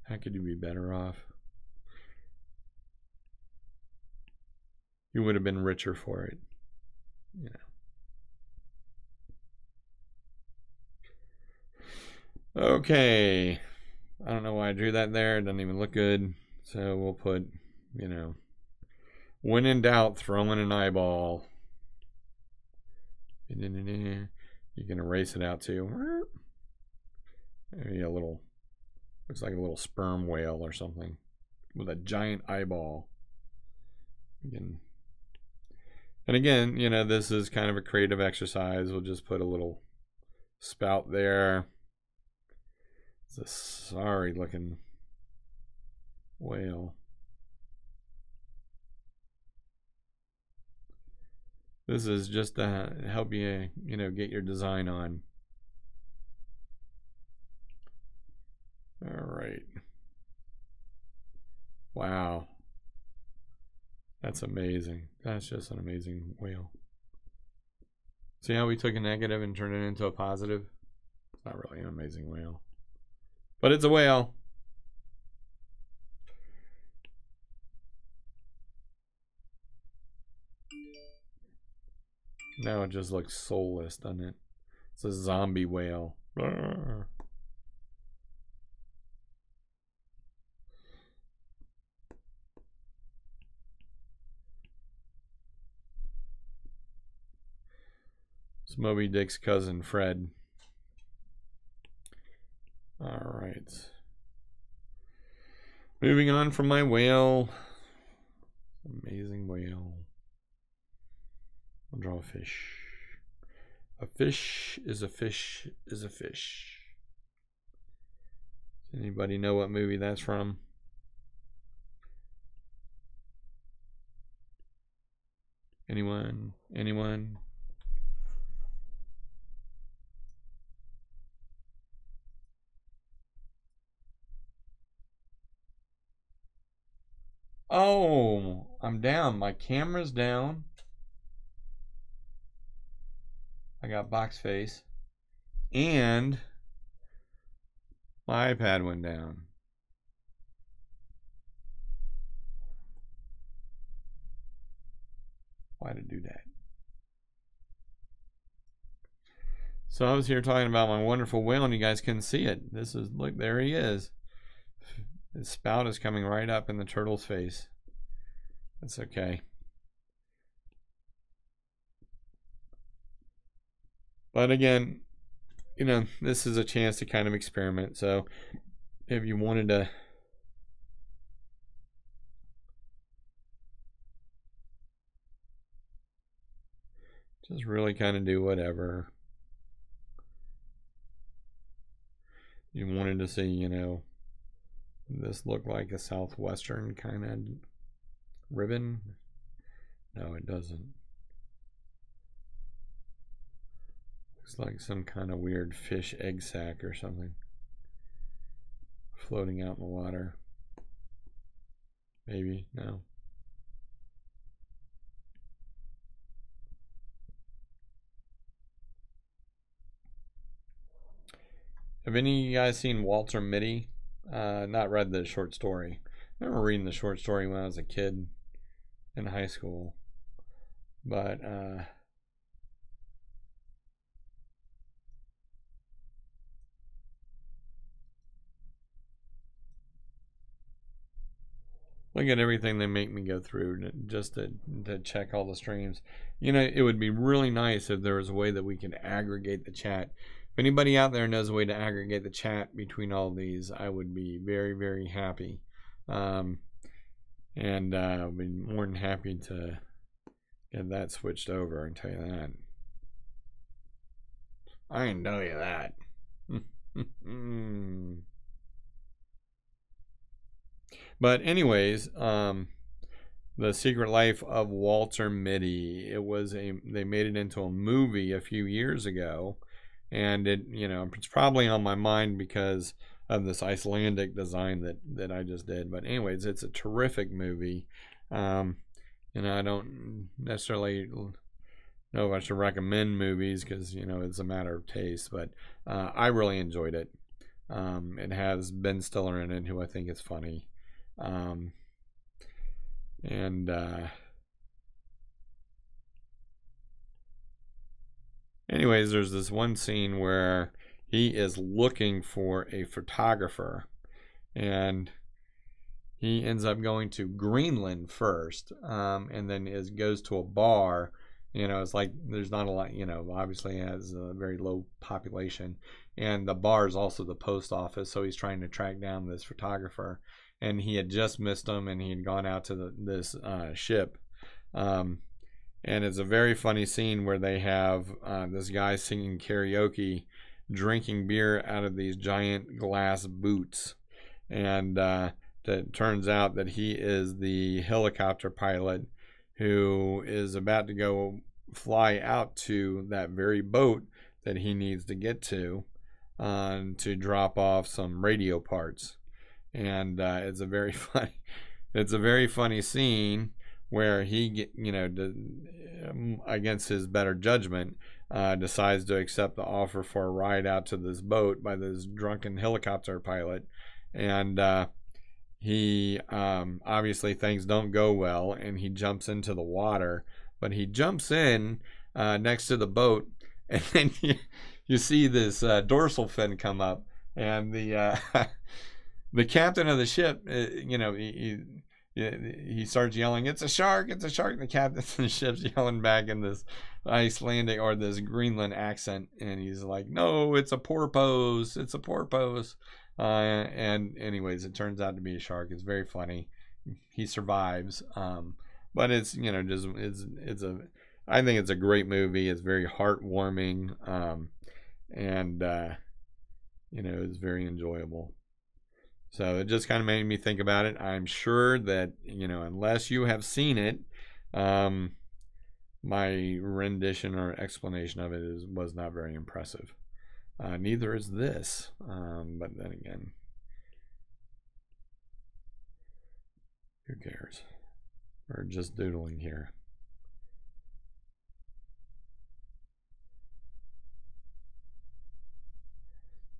How could you be better off? You would have been richer for it. You know. Okay. I don't know why I drew that there. It doesn't even look good. So we'll put, you know, when in doubt, throw in an eyeball. You can erase it out too. Maybe a little, looks like a little sperm whale or something with a giant eyeball. And again, you know, this is kind of a creative exercise. We'll just put a little spout there. It's a sorry looking whale. This is just to help you, you know, get your design on. All right. Wow. That's amazing. That's just an amazing whale. See how we took a negative and turned it into a positive? It's not really an amazing whale, but it's a whale. Now it just looks soulless, doesn't it? It's a zombie whale. It's Moby Dick's cousin, Fred. All right. Moving on from my whale. Amazing whale. I'll draw a fish. A fish is a fish is a fish. Does anybody know what movie that's from? Anyone? Anyone? Oh, I'm down. My camera's down. I got box face. And my iPad went down. Why did it do that? So I was here talking about my wonderful whale and you guys couldn't see it. This is, look, there he is. His spout is coming right up in the turtle's face. That's okay. But again, you know, this is a chance to kind of experiment. So if you wanted to just really kind of do whatever you wanted to see, you know, this look like a southwestern kind of ribbon. No, it doesn't. Looks like some kind of weird fish egg sac or something floating out in the water. Maybe, no. Have any of you guys seen Walter Mitty? not read the short story. I remember reading the short story when I was a kid in high school. But look at everything they make me go through just to check all the streams. You know, it would be really nice if there was a way that we could aggregate the chat. If anybody out there knows a way to aggregate the chat between all these, I would be very, very happy. And I'd be more than happy to get that switched over, I can tell you that. I can tell you that. But anyways, The Secret Life of Walter Mitty. They made it into a movie a few years ago, and it's probably on my mind because of this Icelandic design that I just did. But anyways, it's a terrific movie. I don't necessarily know if I should recommend movies because it's a matter of taste, but I really enjoyed it. It has Ben Stiller in it, who I think is funny. Anyways, there's this one scene where he is looking for a photographer, and he ends up going to Greenland first, and then goes to a bar. It's like there's not a lot, obviously it has a very low population, and the bar is also the post office, so he's trying to track down this photographer, and he had just missed him, and he had gone out to this ship. And it's a very funny scene where they have this guy singing karaoke, drinking beer out of these giant glass boots. And it turns out that he is the helicopter pilot who is about to go fly out to that very boat that he needs to get to drop off some radio parts. And it's a very funny scene where he against his better judgment decides to accept the offer for a ride out to this boat by this drunken helicopter pilot, and he obviously things don't go well, and he jumps into the water, but he jumps in next to the boat, and then you see this dorsal fin come up, and the the captain of the ship, he starts yelling, "It's a shark! It's a shark!" And the captain of the ship's yelling back in this Icelandic or this Greenland accent, and he's like, "No, it's a porpoise! It's a porpoise!" And anyways, it turns out to be a shark. It's very funny. He survives, but it's I think it's a great movie. It's very heartwarming, and it's very enjoyable. So it just kind of made me think about it. I'm sure that, unless you have seen it, my rendition or explanation of it was not very impressive. Neither is this. But then again, who cares? We're just doodling here.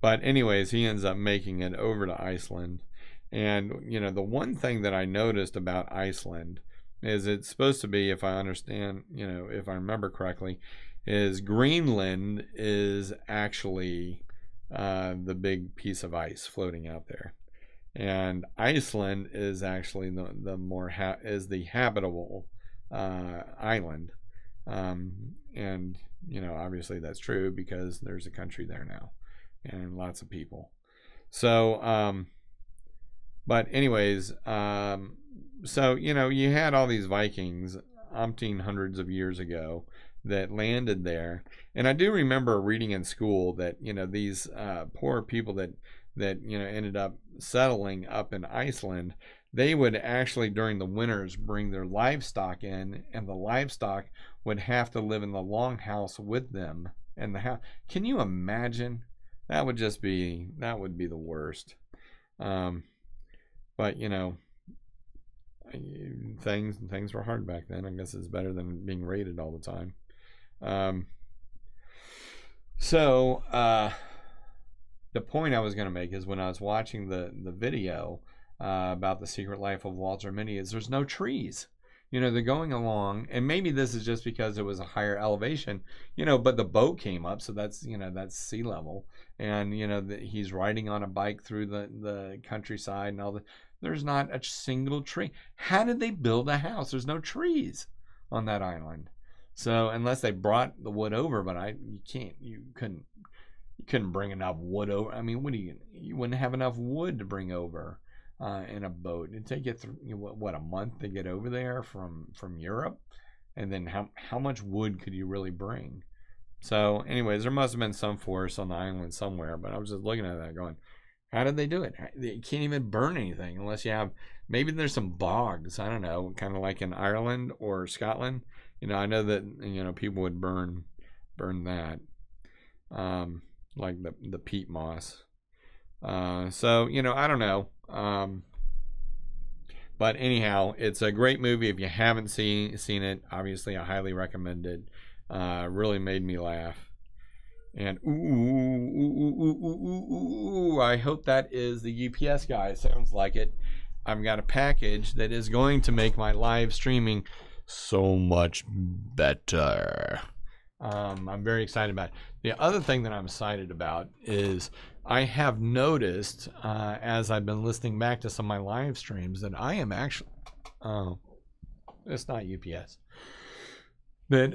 But anyways, he ends up making it over to Iceland. And, the one thing that I noticed about Iceland is it's supposed to be, if I understand, if I remember correctly, is Greenland is actually the big piece of ice floating out there. And Iceland is actually the more is the habitable island. And, obviously that's true because there's a country there now. And lots of people. So, but anyways, so, you had all these Vikings umpteen hundreds of years ago that landed there. And I do remember reading in school that, these poor people that ended up settling up in Iceland, they would actually during the winters bring their livestock in, and the livestock would have to live in the longhouse with them. And the house, can you imagine? That would be the worst. But things were hard back then. I guess it's better than being raided all the time. So the point I was going to make is when I was watching the video about the secret life of Walter Mitty, is there's no trees. You know, they're going along, and maybe this is just because it was a higher elevation, you know, but the boat came up, so that's, you know, that's sea level. And, you know, he's riding on a bike through the countryside and all that. There's not a single tree. How did they build a house? There's no trees on that island. So unless they brought the wood over, but you couldn't bring enough wood over. I mean, you wouldn't have enough wood to bring over in a boat. It'd take you what, a month to get over there from Europe, and then how much wood could you really bring? So, anyways, there must have been some forest on the island somewhere. But I was just looking at that, going, how did they do it? You can't even burn anything unless you have. Maybe there's some bogs. I don't know, kind of like in Ireland or Scotland. You know, I know that, you know, people would burn that, like the peat moss. So, you know, I don't know. But anyhow, it's a great movie. If you haven't seen it, obviously I highly recommend it. Really made me laugh. And I hope that is the UPS guy. Sounds like it. I've got a package that is going to make my live streaming so much better. I'm very excited about it. The other thing that I'm excited about is I have noticed as I've been listening back to some of my live streams that I am actually, it's not UPS, that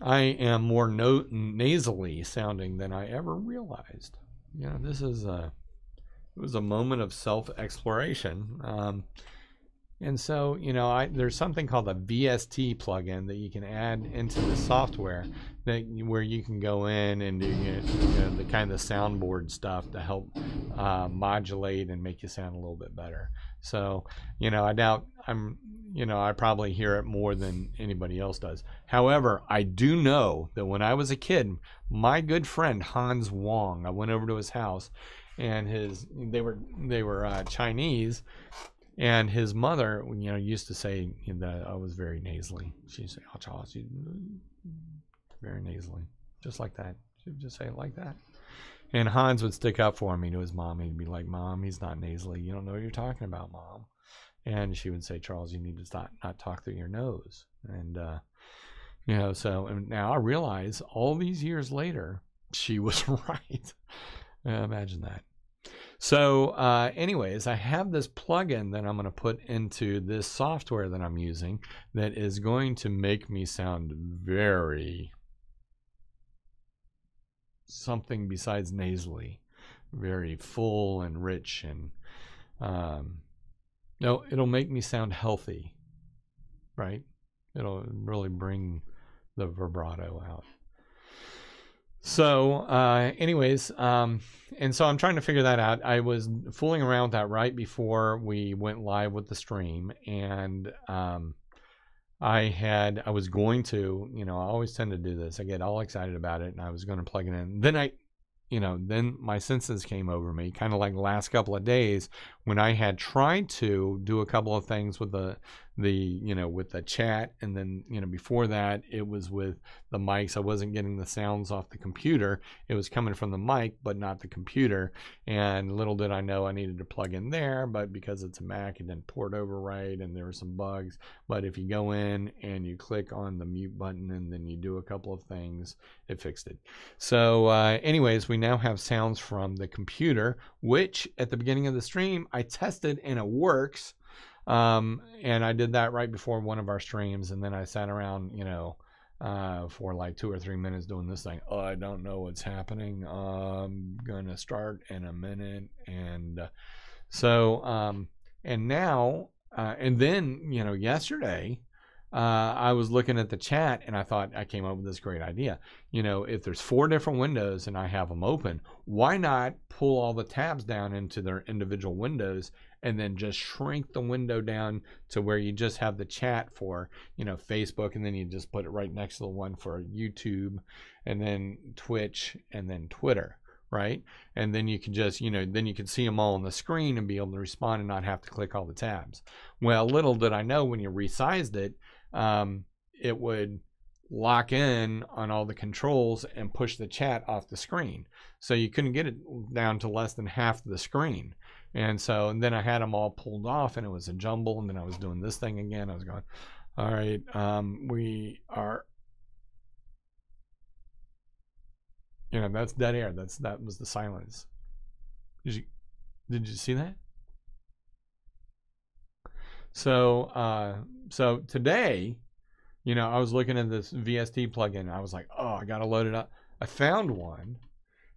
I am more nasally sounding than I ever realized. You know, it was a moment of self-exploration. And so, you know, there's something called a VST plugin that you can add into the software where you can go in and do, you know, the kind of soundboard stuff to help modulate and make you sound a little bit better. So, you know, I doubt I probably hear it more than anybody else does. However, I do know that when I was a kid, my good friend Hans Wong, I went over to his house, and they were Chinese. And his mother, you know, used to say that I was very nasally. She'd say, "Oh, Charles, you very nasally," just like that. She'd just say it like that. And Hans would stick up for me to his mom. He'd be like, "Mom, he's not nasally. You don't know what you're talking about, Mom." And she would say, "Charles, you need to not talk through your nose." And you know, so and now I realize all these years later, she was right. Imagine that. So anyways, I have this plugin that I'm going to put into this software that I'm using that is going to make me sound very something besides nasally, very full and rich, and no, it'll make me sound healthy, right? It'll really bring the vibrato out. So anyways, and so I'm trying to figure that out. I was fooling around with that right before we went live with the stream, and I was going to, you know, I always tend to do this. I get all excited about it, and I was going to plug it in. Then my senses came over me, kind of like the last couple of days when I had tried to do a couple of things with with the chat, and then, you know, before that it was with the mics. I wasn't getting the sounds off the computer. It was coming from the mic, but not the computer. And little did I know I needed to plug in there, but because it's a Mac, it didn't port over right, and there were some bugs. But if you go in and you click on the mute button and then you do a couple of things, it fixed it. So anyways, we now have sounds from the computer, which at the beginning of the stream I tested and it works. And I did that right before one of our streams, and then I sat around, you know, for like 2 or 3 minutes doing this thing. Oh, I don't know what's happening. I'm gonna start in a minute. And and now, and then, you know, yesterday, I was looking at the chat and I thought I came up with this great idea. You know, if there's 4 different windows and I have them open, why not pull all the tabs down into their individual windows and then just shrink the window down to where you just have the chat for, you know, Facebook, and then you just put it right next to the one for YouTube, and then Twitch, and then Twitter, right? And then you can just, you know, then you can see them all on the screen and be able to respond and not have to click all the tabs. Well, little did I know when you resized it, it would lock in on all the controls and push the chat off the screen. So you couldn't get it down to less than half the screen. And then I had them all pulled off, and it was a jumble. And then I was doing this thing again. I was going, all right, we are, that's dead air. That was the silence. Did you see that? So today, I was looking at this VST plugin. I was like, oh, I got to load it up. I found one,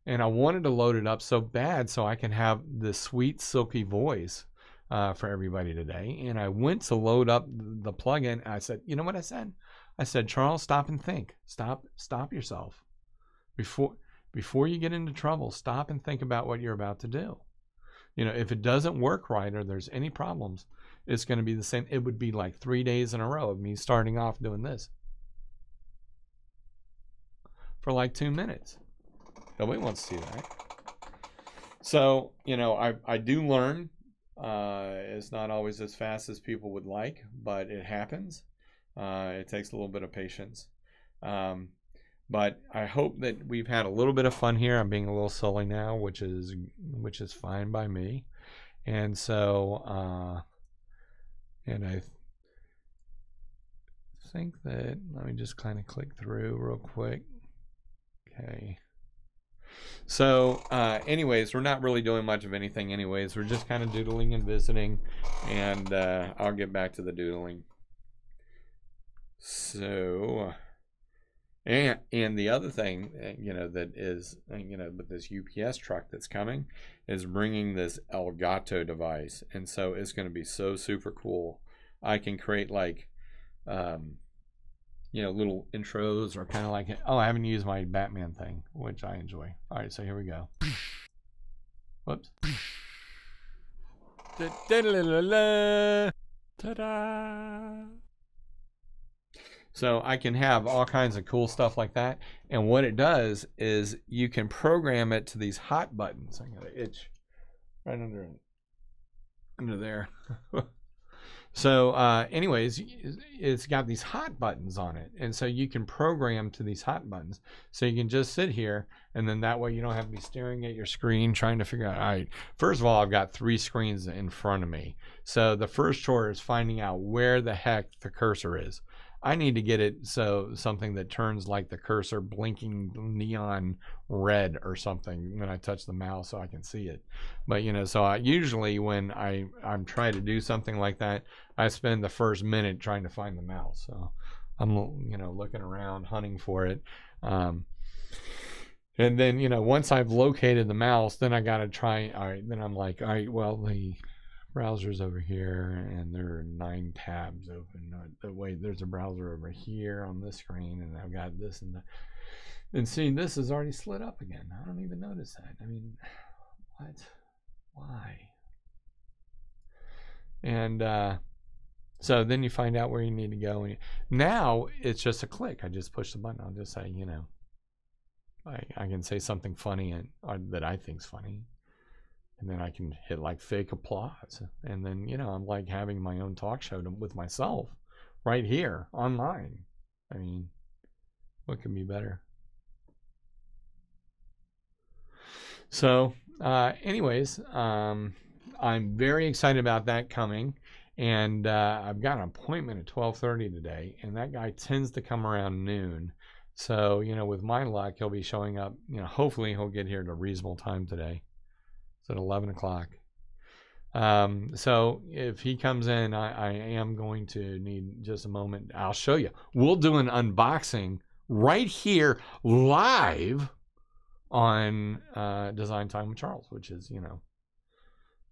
and I wanted to load it up so bad so I can have this sweet, silky voice for everybody today. And I went to load up the plugin, and I said, you know what I said? I said, Charles, stop and think. Stop yourself. Before you get into trouble, stop and think about what you're about to do. If it doesn't work right or there's any problems, it's going to be the same. It would be like 3 days in a row of me starting off doing this for like 2 minutes. Nobody wants to see that. So, I do learn. It's not always as fast as people would like, but it happens. It takes a little bit of patience. But I hope that we've had a little bit of fun here. I'm being a little silly now, which is fine by me. And so, and I think that, let me just kind of click through real quick. Okay. So, anyways, we're not really doing much of anything anyways. We're just kind of doodling and visiting, and I'll get back to the doodling. So, and the other thing, that is, with this UPS truck that's coming, is bringing this Elgato device. And so it's going to be so super cool. I can create like, little intros, or kind of like, oh, I haven't used my Batman thing, which I enjoy. All right, so here we go. Whoops. Ta-da! So I can have all kinds of cool stuff like that. And what it does is you can program it to these hot buttons. I got an itch right under there. So anyways, it's got these hot buttons on it. And so you can program to these hot buttons. So you can just sit here, and then that way you don't have to be staring at your screen trying to figure out, all right, first of all, I've got 3 screens in front of me. So the first chore is finding out where the heck the cursor is. I need to get it so something that turns like the cursor blinking neon red or something when I touch the mouse so I can see it. But so I usually, when I'm trying to do something like that, I spend the first minute trying to find the mouse. So I'm looking around hunting for it. And then once I've located the mouse, then I got to try. All right, then I'm like, all right, well, the browser's over here, and there are 9 tabs open. Wait, there's a browser over here on this screen, and I've got this and that. And see, this is already slid up again. I don't even notice that. I mean, what? Why? And so then you find out where you need to go. And now it's just a click. I just push the button. I'll just say, I can say something funny that I think's funny. And then I can hit like fake applause. And then, I'm like having my own talk show with myself right here online. I mean, what can be better? So, anyways, I'm very excited about that coming. And I've got an appointment at 12:30 today. And that guy tends to come around noon. So, with my luck, he'll be showing up. Hopefully he'll get here at a reasonable time today. At 11 o'clock. So if he comes in, I am going to need just a moment. I'll show you. We'll do an unboxing right here live on Design Time with Charles, which is,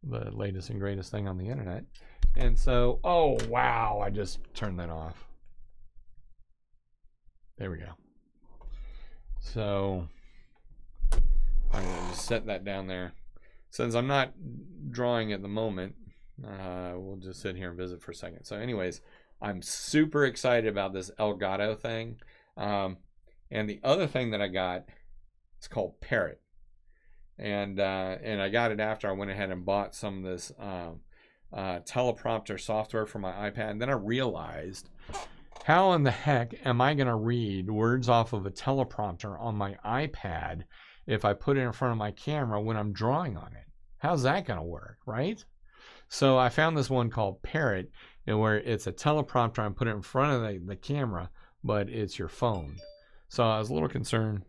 the latest and greatest thing on the internet. And so, oh, wow, I just turned that off. There we go. So I'm going to just set that down there. Since I'm not drawing at the moment, we'll just sit here and visit for a second. So anyways, I'm super excited about this Elgato thing. And the other thing that I got is called Parrot. And I got it after I went ahead and bought some of this teleprompter software for my iPad. And then I realized How in the heck am I going to read words off of a teleprompter on my iPad if I put it in front of my camera when I'm drawing on it? How's that going to work, right? So I found this one called Parrot, and where it's a teleprompter. I put it in front of the camera, but it's your phone. So I was a little concerned.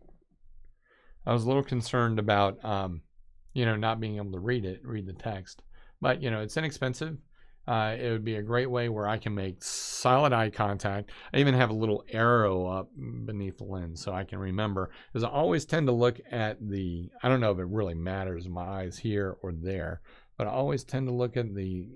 About, not being able to read the text. But, it's inexpensive. It would be a great way where I can make solid eye contact. I even have a little arrow up beneath the lens so I can remember. Because I always tend to look at I don't know if it really matters, my eyes here or there, but I always tend to look at the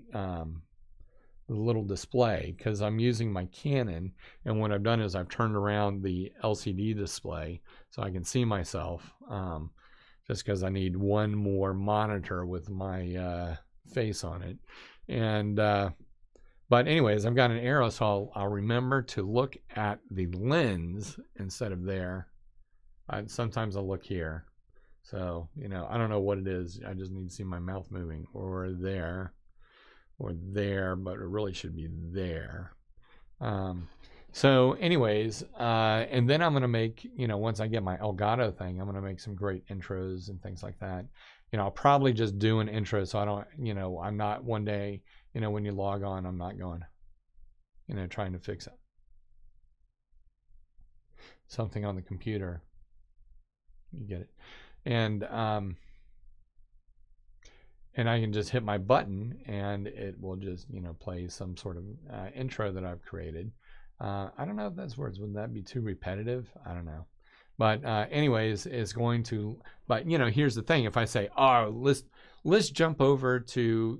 little display because I'm using my Canon, and what I've done is I've turned around the LCD display so I can see myself, just because I need one more monitor with my face on it. And but anyways, I've got an arrow, so I'll remember to look at the lens instead of there. Sometimes I'll look here. So, I don't know what it is. I just need to see my mouth moving, or there, but it really should be there. So anyways, and then I'm going to make, once I get my Elgato thing, I'm going to make some great intros and things like that. I'll probably just do an intro so I don't, I'm not one day, when you log on, I'm not going, trying to fix it. Something on the computer. You get it. And I can just hit my button and it will just, play some sort of intro that I've created. I don't know if that's words. Would that be too repetitive? I don't know. But anyways, it's going to, but here's the thing. If I say, oh, let's jump over to,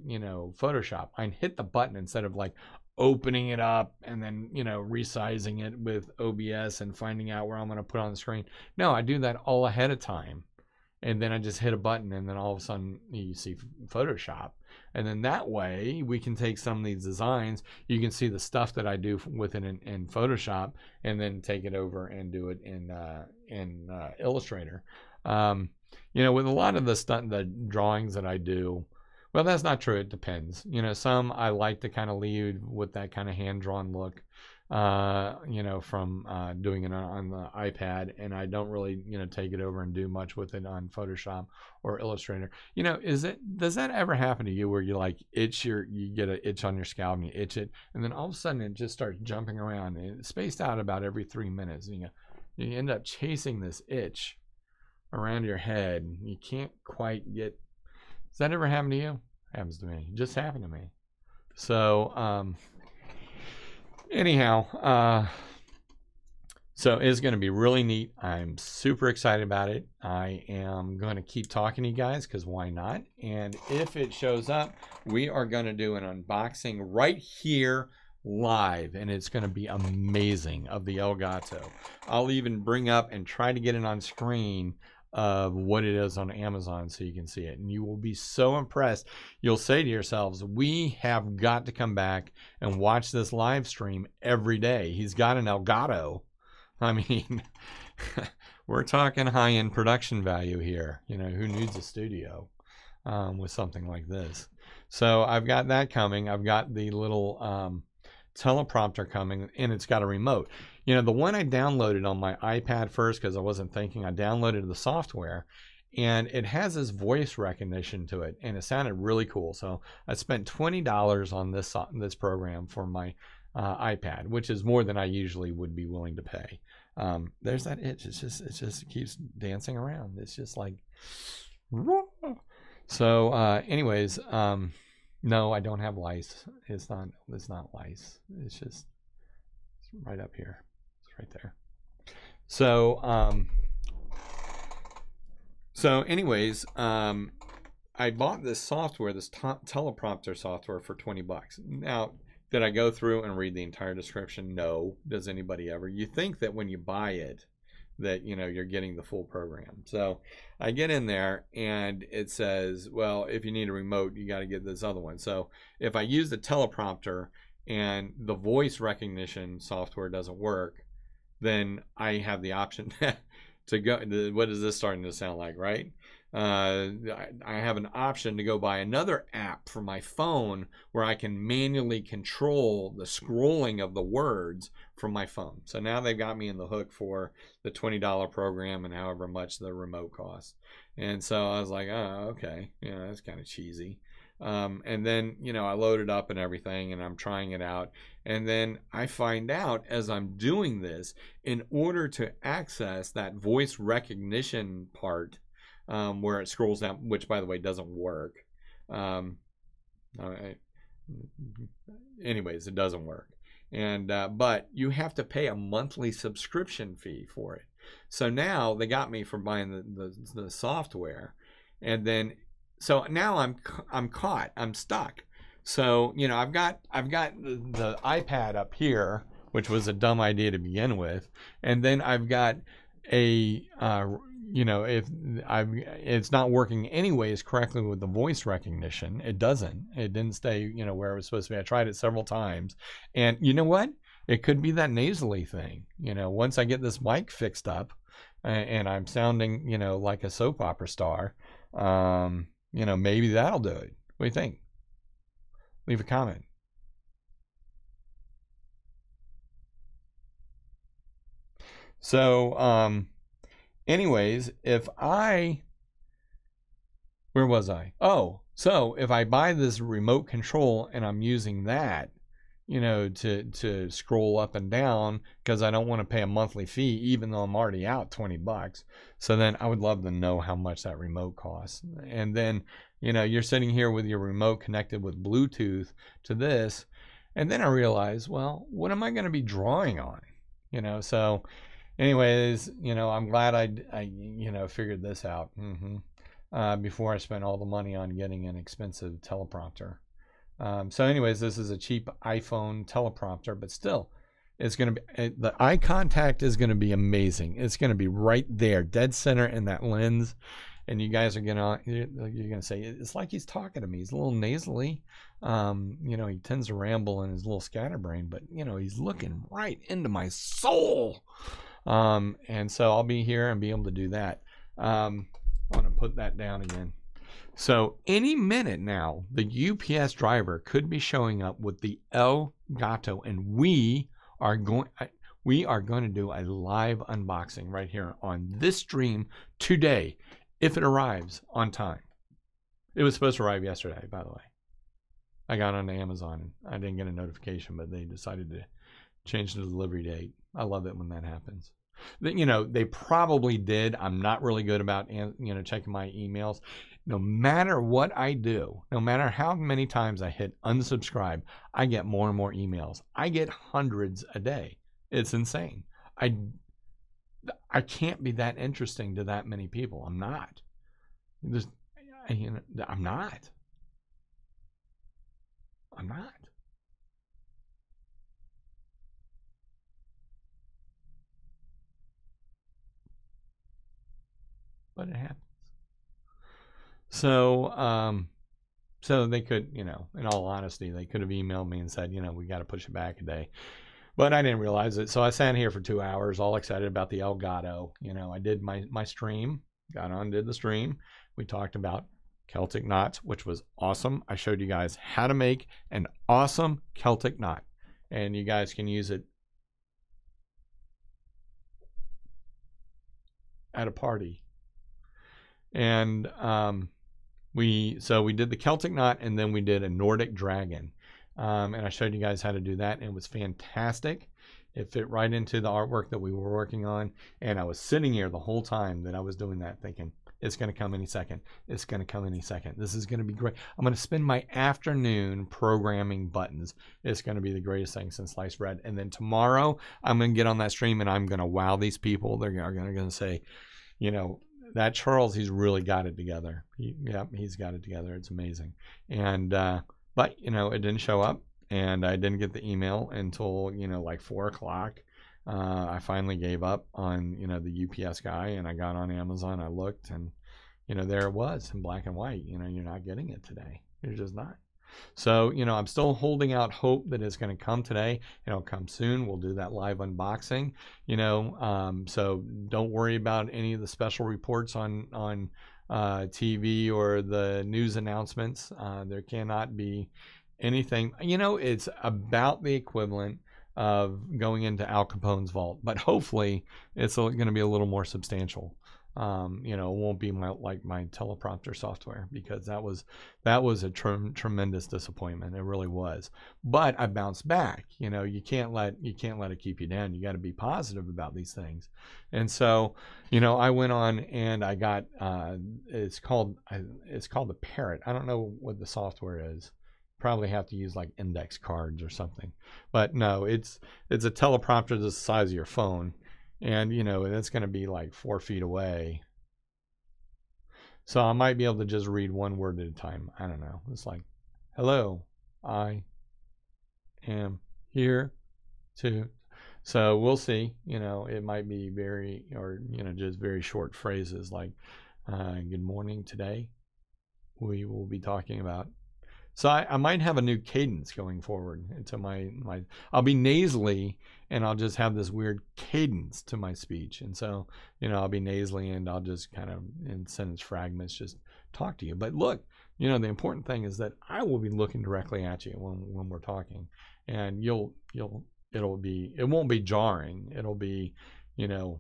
Photoshop, I can hit the button instead of like opening it up and then, resizing it with OBS and finding out where I'm going to put on the screen. No, I do that all ahead of time. And then I just hit a button and then all of a sudden you see Photoshop. And then that way we can take some of these designs. You can see the stuff that I do with it in Photoshop and then take it over and do it in Illustrator. With a lot of the drawings that I do, well, that's not true. It depends. Some I like to kind of leave with that kind of hand-drawn look. From doing it on the iPad, and I don't really, take it over and do much with it on Photoshop or Illustrator. Does that ever happen to you where you like you get an itch on your scalp and you itch it, and then all of a sudden it just starts jumping around and it's spaced out about every 3 minutes, and you end up chasing this itch around your head. You can't quite get. Does that ever happen to you? Happens to me. It just happened to me. So, anyhow, so it's going to be really neat. I'm super excited about it. I am going to keep talking to you guys because why not? And if it shows up, we are going to do an unboxing right here live, and it's going to be amazing, of the Elgato. I'll even bring up and try to get it on screen of what it is on Amazon so you can see it, and you will be so impressed. You'll say to yourselves, we have got to come back and watch this live stream every day. He's got an Elgato. I mean, we're talking high-end production value here. Who needs a studio with something like this? So I've got that coming. I've got the little teleprompter coming, and it's got a remote. The one I downloaded on my iPad first because I wasn't thinking, I downloaded the software, and it has this voice recognition to it, and it sounded really cool. So I spent $20 on this program for my iPad, which is more than I usually would be willing to pay. There's that itch. It just keeps dancing around. It's just like, so anyways, no, I don't have lice. It's not lice. It's just right up here. It's right there. So anyways, I bought this software, this teleprompter software, for $20. Now, did I go through and read the entire description? No. Does anybody ever? You think that when you buy it, that you're getting the full program. So I get in there and it says, well, if you need a remote, you got to get this other one. So if I use the teleprompter and the voice recognition software doesn't work, then I have the option to go. What is this starting to sound like, right? I have an option to go buy another app for my phone where I can manually control the scrolling of the words from my phone. So now they've got me in the hook for the $20 program and however much the remote costs. And so I was like, oh, okay, that's kind of cheesy. And then, I load it up and everything, and I'm trying it out. And then I find out as I'm doing this, in order to access that voice recognition part, where it scrolls down, which by the way doesn't work. Anyways, it doesn't work. And but you have to pay a monthly subscription fee for it. So now they got me for buying the software, and then so now I'm caught. I'm stuck. So I've got the iPad up here, which was a dumb idea to begin with, and then I've got a if it's not working anyways correctly with the voice recognition. It didn't stay where it was supposed to be. I tried it several times, and you know what? It could be that nasally thing. Once I get this mic fixed up, and I'm sounding like a soap opera star, maybe that'll do it. What do you think? Leave a comment. So, anyways, where was I? Oh, so if I buy this remote control and I'm using that, to scroll up and down because I don't want to pay a monthly fee, even though I'm already out $20. So then I would love to know how much that remote costs. And then, you're sitting here with your remote connected with Bluetooth to this. And then I realize, well, what am I going to be drawing on? So anyways, I'm glad I figured this out before I spent all the money on getting an expensive teleprompter. So anyways, this is a cheap iPhone teleprompter, but still, it's going to be, the eye contact is going to be amazing. It's going to be right there, dead center in that lens. And you guys are you're going to say, it's like he's talking to me. He's a little nasally. He tends to ramble in his little scatterbrain, but he's looking right into my soul. And so I'll be here and be able to do that. I'm going to put that down again. So any minute now, the UPS driver could be showing up with the El Gato, and we are going to do a live unboxing right here on this stream today, if it arrives on time. It was supposed to arrive yesterday, by the way. I got on Amazon. I didn't get a notification, but they decided to change the delivery date. I love it when that happens. They probably did. I'm not really good about checking my emails. No matter what I do, no matter how many times I hit unsubscribe, I get more and more emails. I get hundreds a day. It's insane. I can't be that interesting to that many people. I'm not. I'm not. I'm not. But it happens. So, so they could, in all honesty, they could have emailed me and said, we got to push it back a day. But I didn't realize it. So I sat here for 2 hours, all excited about the El Gato. I did my stream, got on, did the stream. We talked about Celtic knots, which was awesome. I showed you guys how to make an awesome Celtic knot. And you guys can use it at a party. And we did the Celtic knot, and then we did a Nordic dragon. And I showed you guys how to do that, and it was fantastic. It fit right into the artwork that we were working on. And I was sitting here the whole time that I was doing that thinking, it's going to come any second. It's going to come any second. This is going to be great. I'm going to spend my afternoon programming buttons. It's going to be the greatest thing since sliced bread. And then tomorrow, I'm going to get on that stream, and I'm going to wow these people. They're going to say, that Charles, he's really got it together. He's got it together. It's amazing. And but it didn't show up, and I didn't get the email until like 4 o'clock. I finally gave up on the UPS guy, and I got on Amazon. I looked, and there it was in black and white. You're not getting it today. You're just not. So, I'm still holding out hope that it's going to come today. It'll come soon. We'll do that live unboxing, so don't worry about any of the special reports on TV or the news announcements. There cannot be anything. You know, it's about the equivalent of going into Al Capone's vault, but hopefully it's going to be a little more substantial. You know, it won't be like my teleprompter software, because that was a tremendous disappointment. It really was. But I bounced back. You know, you can't let it keep you down. You got to be positive about these things. And so, you know, I went on and I got it's called the Parrot. I don't know what the software is. Probably have to use like index cards or something. But no, it's a teleprompter the size of your phone. And, you know, that's going to be like 4 feet away. So I might be able to just read one word at a time. I don't know. It's like, hello, I am here to. So we'll see. You know, it might be just very short phrases like, good morning today. We will be talking about. So I might have a new cadence going forward into my I'll be nasally and I'll just have this weird cadence to my speech. And so, you know, I'll be nasally and I'll just kind of in sentence fragments just talk to you. But look, you know, the important thing is that I will be looking directly at you when we're talking, and it won't be jarring. It'll be, you know,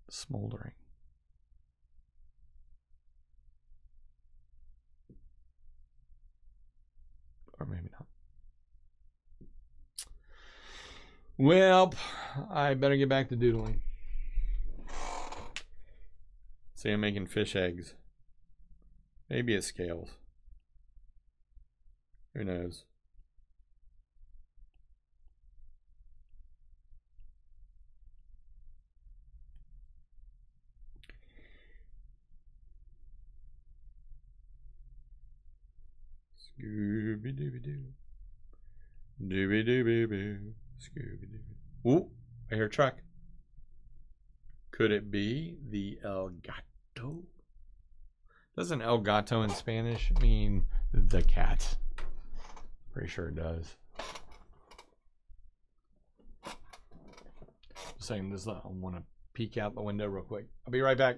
smoldering. Or maybe not. Well, I better get back to doodling. See, I'm making fish eggs. Maybe it's scales. Who knows? Scooby-Dooby-Doo. Dooby-Dooby-Doo. Scooby-Dooby. Ooh, I hear a truck. Could it be the El Gato? Doesn't El Gato in Spanish mean the cat? Pretty sure it does. Just saying this, I want to peek out the window real quick. I'll be right back.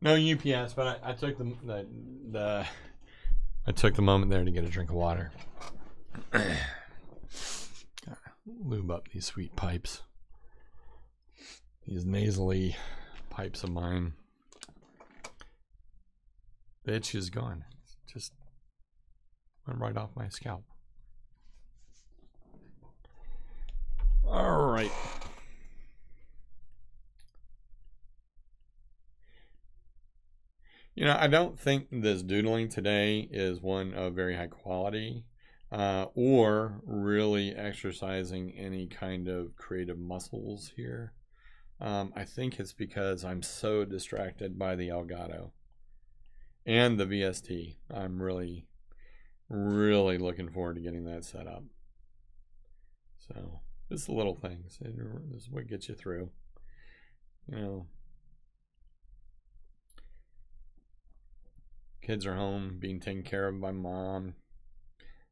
No UPS, but I took I took the moment there to get a drink of water. Lube up these sweet pipes. These nasally pipes of mine. The itch is gone. Just went right off my scalp. All right. You know, I don't think this doodling today is one of very high quality or really exercising any kind of creative muscles here. I think it's because I'm so distracted by the Elgato and the VST. I'm really, really looking forward to getting that set up. So, it's the little things. This is what gets you through. You know, kids are home, being taken care of by mom.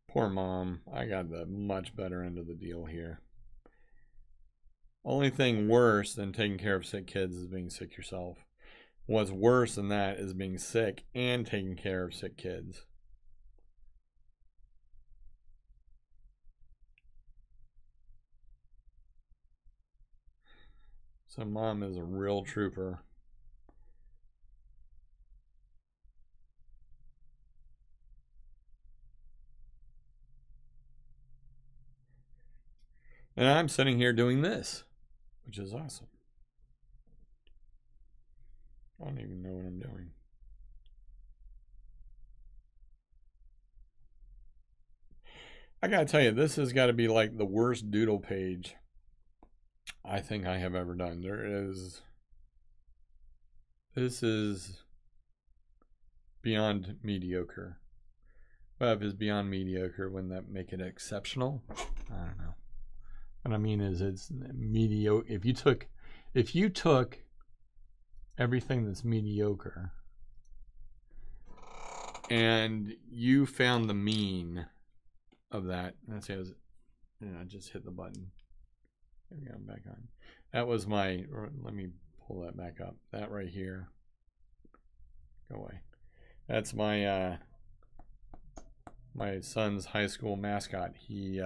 Poor mom. I got the much better end of the deal here. Only thing worse than taking care of sick kids is being sick yourself. What's worse than that is being sick and taking care of sick kids. So mom is a real trooper. And I'm sitting here doing this, which is awesome. I don't even know what I'm doing. I gotta tell you, this has got to be like the worst doodle page I think I have ever done. This is beyond mediocre. But if it's beyond mediocre, wouldn't that make it exceptional? I don't know. What I mean is, it's mediocre. If you took everything that's mediocre and you found the mean of that, let's say I just hit the button. There we go, I'm back on. That was my, let me pull that back up. That right here. Go away. That's my my son's high school mascot. He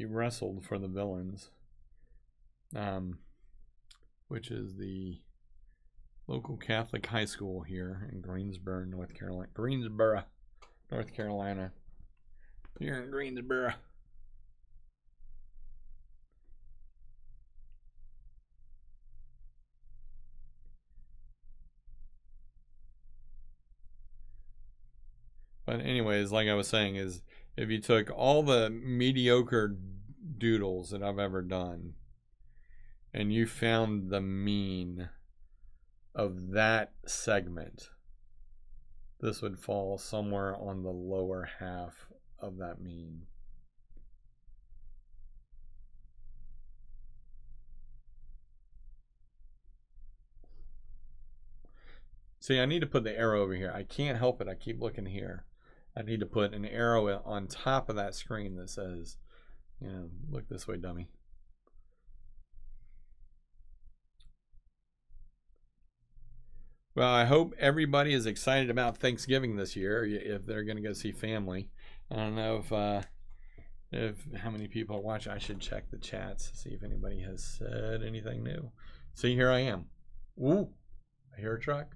wrestled for the Villains, which is the local Catholic high school here in Greensboro, North Carolina. Greensboro, North Carolina. Here in Greensboro. But anyways, like I was saying, is if you took all the mediocre doodles that I've ever done and you found the mean of that segment, this would fall somewhere on the lower half of that mean. See, I need to put the arrow over here. I can't help it. I keep looking here. I need to put an arrow on top of that screen that says, you know, look this way, dummy. Well, I hope everybody is excited about Thanksgiving this year if they're going to go see family. I don't know if how many people are watching. I should check the chats to see if anybody has said anything new. See, here I am. Ooh, I hear a truck.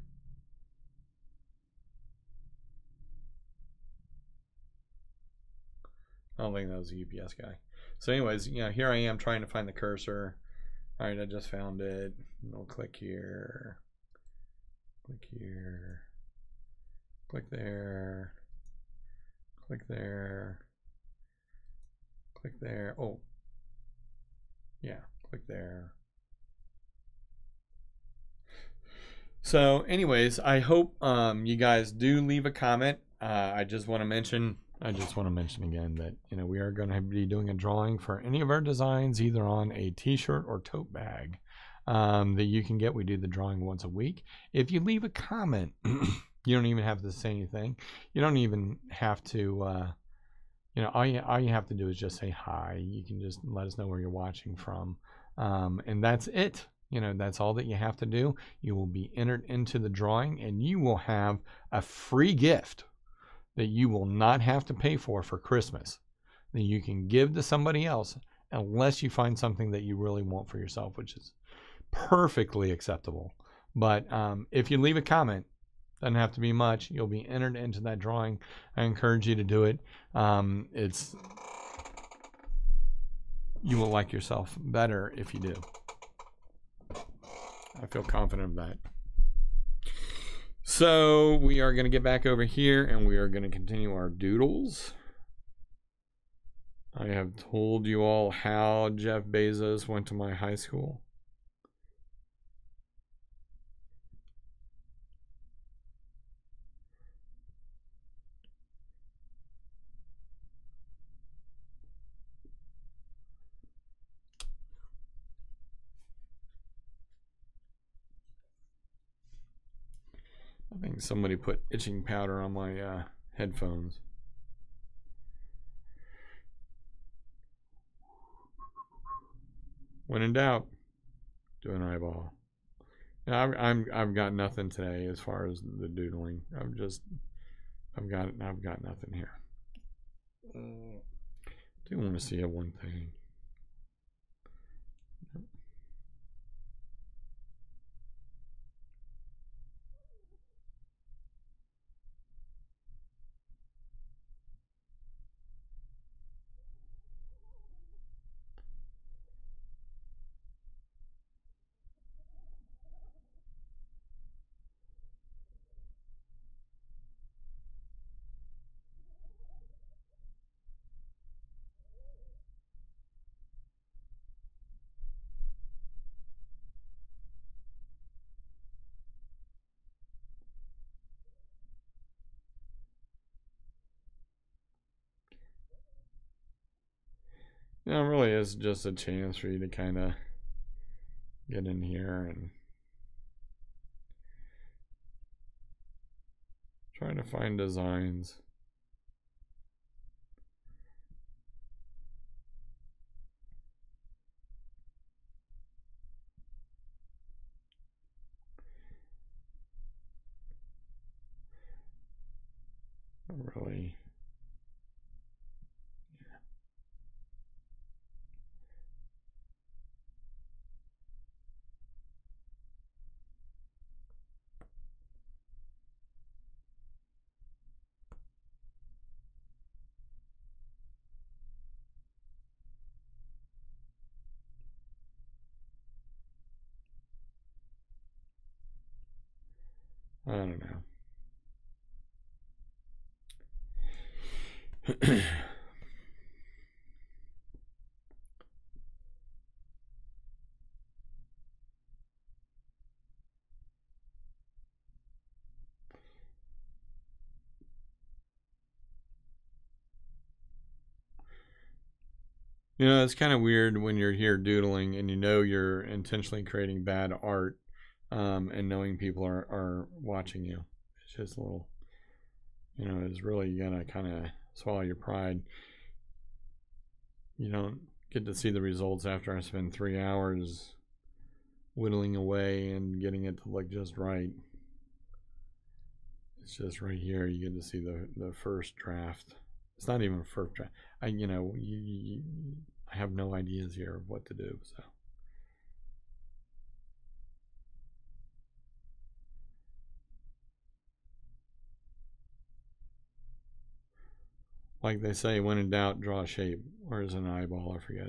I don't think that was a UPS guy. So anyways, you know, here I am trying to find the cursor. All right, I just found it. I'll click here. Click here. Click there. Click there. Click there. Oh. Yeah, click there. So anyways, I hope you guys do leave a comment. I just want to mention again that, you know, we are going to be doing a drawing for any of our designs, either on a t-shirt or tote bag that you can get. We do the drawing once a week. If you leave a comment, you don't even have to say anything. You don't even have to, you know, all you have to do is just say hi. You can just let us know where you're watching from. And that's it. You know, that's all that you have to do. You will be entered into the drawing and you will have a free gift that you will not have to pay for Christmas, that you can give to somebody else, unless you find something that you really want for yourself, which is perfectly acceptable. But if you leave a comment, doesn't have to be much, you'll be entered into that drawing. I encourage you to do it. You will like yourself better if you do. I feel confident of that. So we are going to get back over here and we are going to continue our doodles. I have told you all how Jeff Bezos went to my high school. I think somebody put itching powder on my headphones. When in doubt, do an eyeball. Now, I've got nothing today as far as the doodling. I've got nothing here. Do want to see one thing. it really is just a chance for you to kind of get in here and try to find designs. Really. I don't know. You know, it's kind of weird when you're here doodling and you know you're intentionally creating bad art, and knowing people are watching you. It's just a little, you know, it's really gonna kind of swallow your pride. You don't get to see the results after I spend 3 hours whittling away and getting it to look just right. It's just right here you get to see the first draft. It's not even a first draft. I have no ideas here of what to do. So like they say, when in doubt, draw a shape. Where's an eyeball? I forget.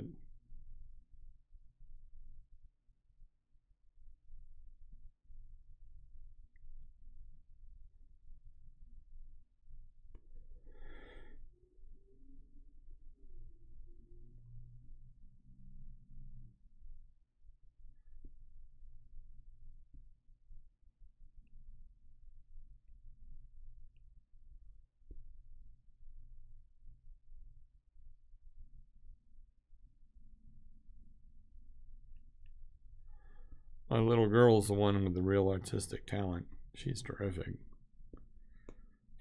My little girl's the one with the real artistic talent. She's terrific.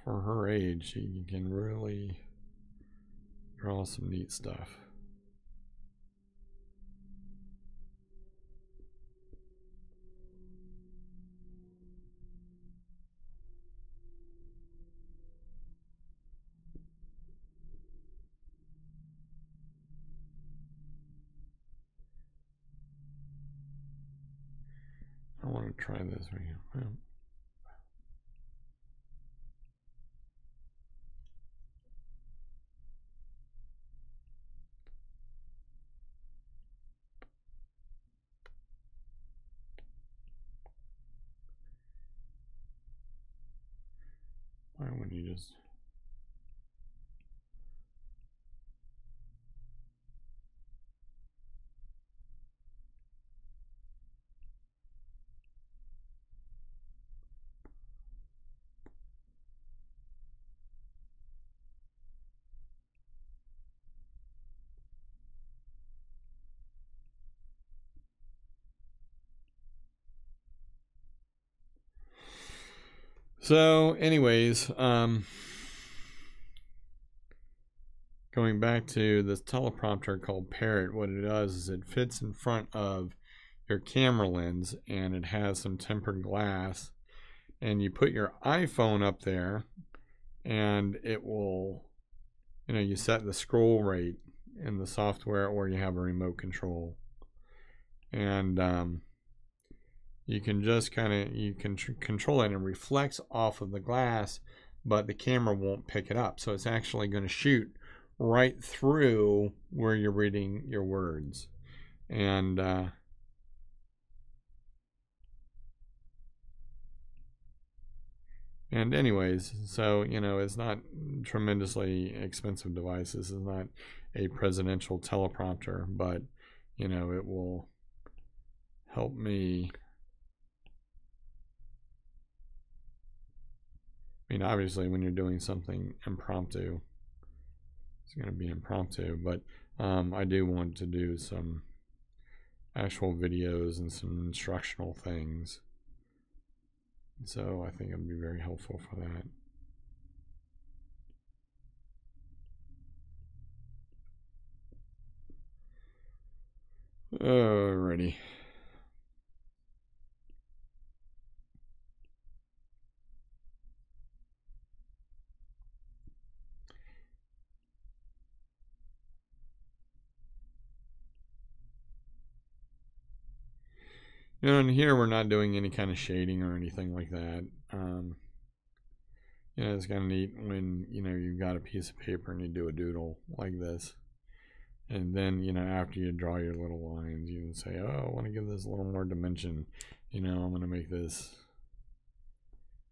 For her age, she can really draw some neat stuff. I want to try this right here. Well, why wouldn't you just... So, anyways, going back to this teleprompter called Parrot, what it does is it fits in front of your camera lens and it has some tempered glass, and you put your iPhone up there and it will, you know, you set the scroll rate in the software, or you have a remote control, and you can just kind of, you can control it, and it reflects off of the glass, but the camera won't pick it up, so it's actually going to shoot right through where you're reading your words. And anyways, so, you know, it's not tremendously expensive device. This is not a presidential teleprompter, but, you know, it will help me. I mean, obviously, when you're doing something impromptu, it's going to be impromptu, but I do want to do some actual videos and some instructional things. So I think it'll be very helpful for that. Alrighty. And here we're not doing any kind of shading or anything like that. It's kind of neat when, you've got a piece of paper and you do a doodle like this. And then, after you draw your little lines, you can say, oh, I want to give this a little more dimension. I'm going to make this,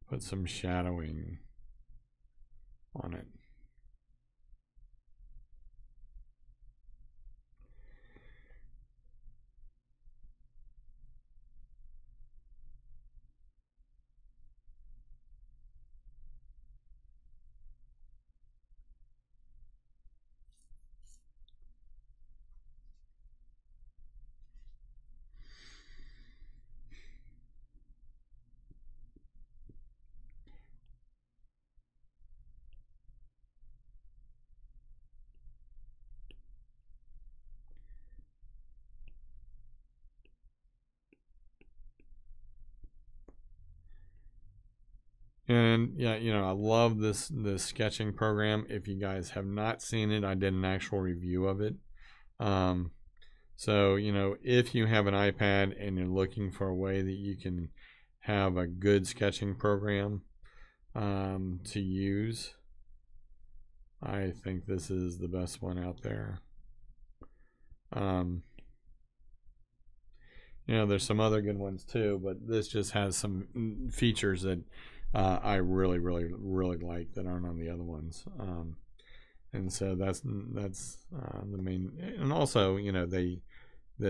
put some shadowing on it. And yeah, I love this sketching program. If you guys have not seen it, I did an actual review of it. So, if you have an iPad and you're looking for a way that you can have a good sketching program to use, I think this is the best one out there. There's some other good ones too, but this just has some features that I really, really, really like that aren't on the other ones. And so that's the main. And also, the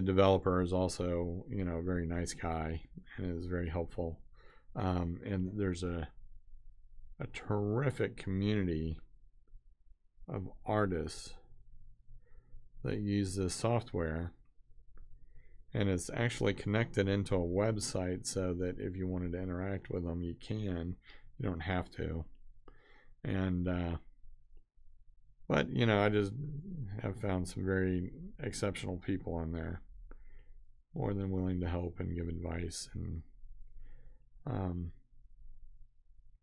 developer is also, a very nice guy and is very helpful. And there's a terrific community of artists that use this software. And it's actually connected into a website so that if you wanted to interact with them, you can. You don't have to. And, but, I just have found some very exceptional people on there. More than willing to help and give advice. And,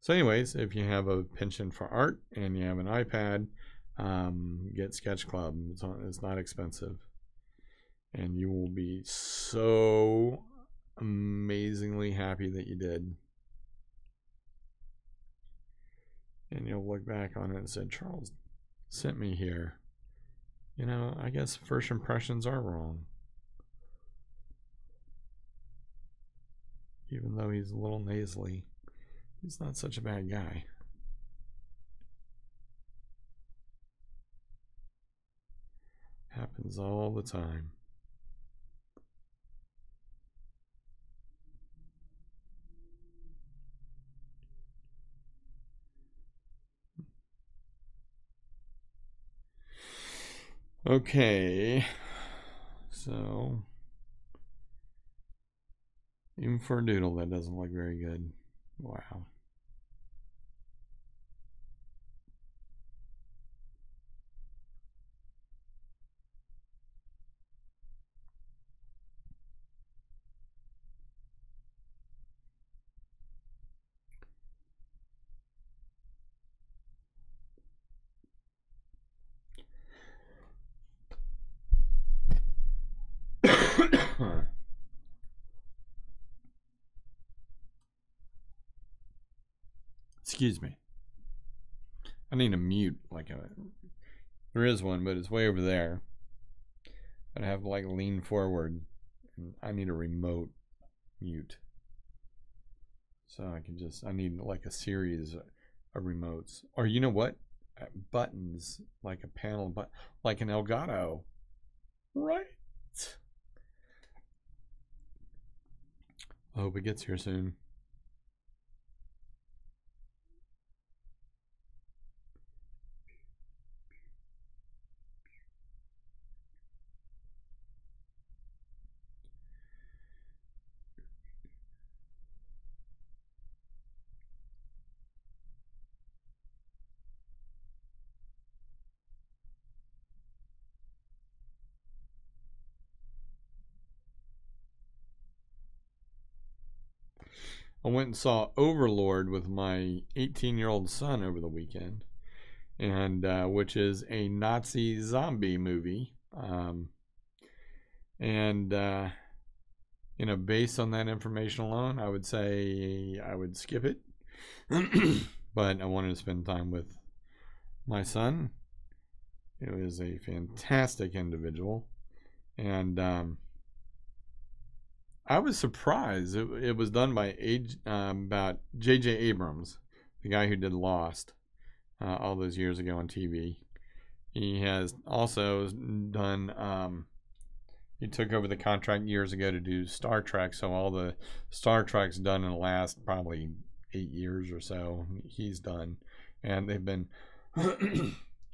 so anyways, if you have a penchant for art and you have an iPad, get Sketch Club. It's not expensive. And you will be so amazingly happy that you did. And you'll look back on it and say, Charles sent me here. I guess first impressions are wrong. Even though he's a little nasally, he's not such a bad guy. Happens all the time. Okay, so even for a doodle, that doesn't look very good. Wow. Excuse me. I need a mute. There is one, but it's way over there. I'd have to lean forward. And I need a remote mute. So I need a series of remotes. Or you know what? Buttons, like a panel, but like an Elgato. Right. I hope it gets here soon. I went and saw Overlord with my 18-year-old son over the weekend, and which is a Nazi zombie movie. And based on that information alone, I would say I would skip it. But I wanted to spend time with my son. He was a fantastic individual, and I was surprised. It was done by about J.J. Abrams, the guy who did Lost all those years ago on TV. He has also done. He took over the contract years ago to do Star Trek, so all the Star Trek's done in the last probably 8 years or so. He's done, and they've been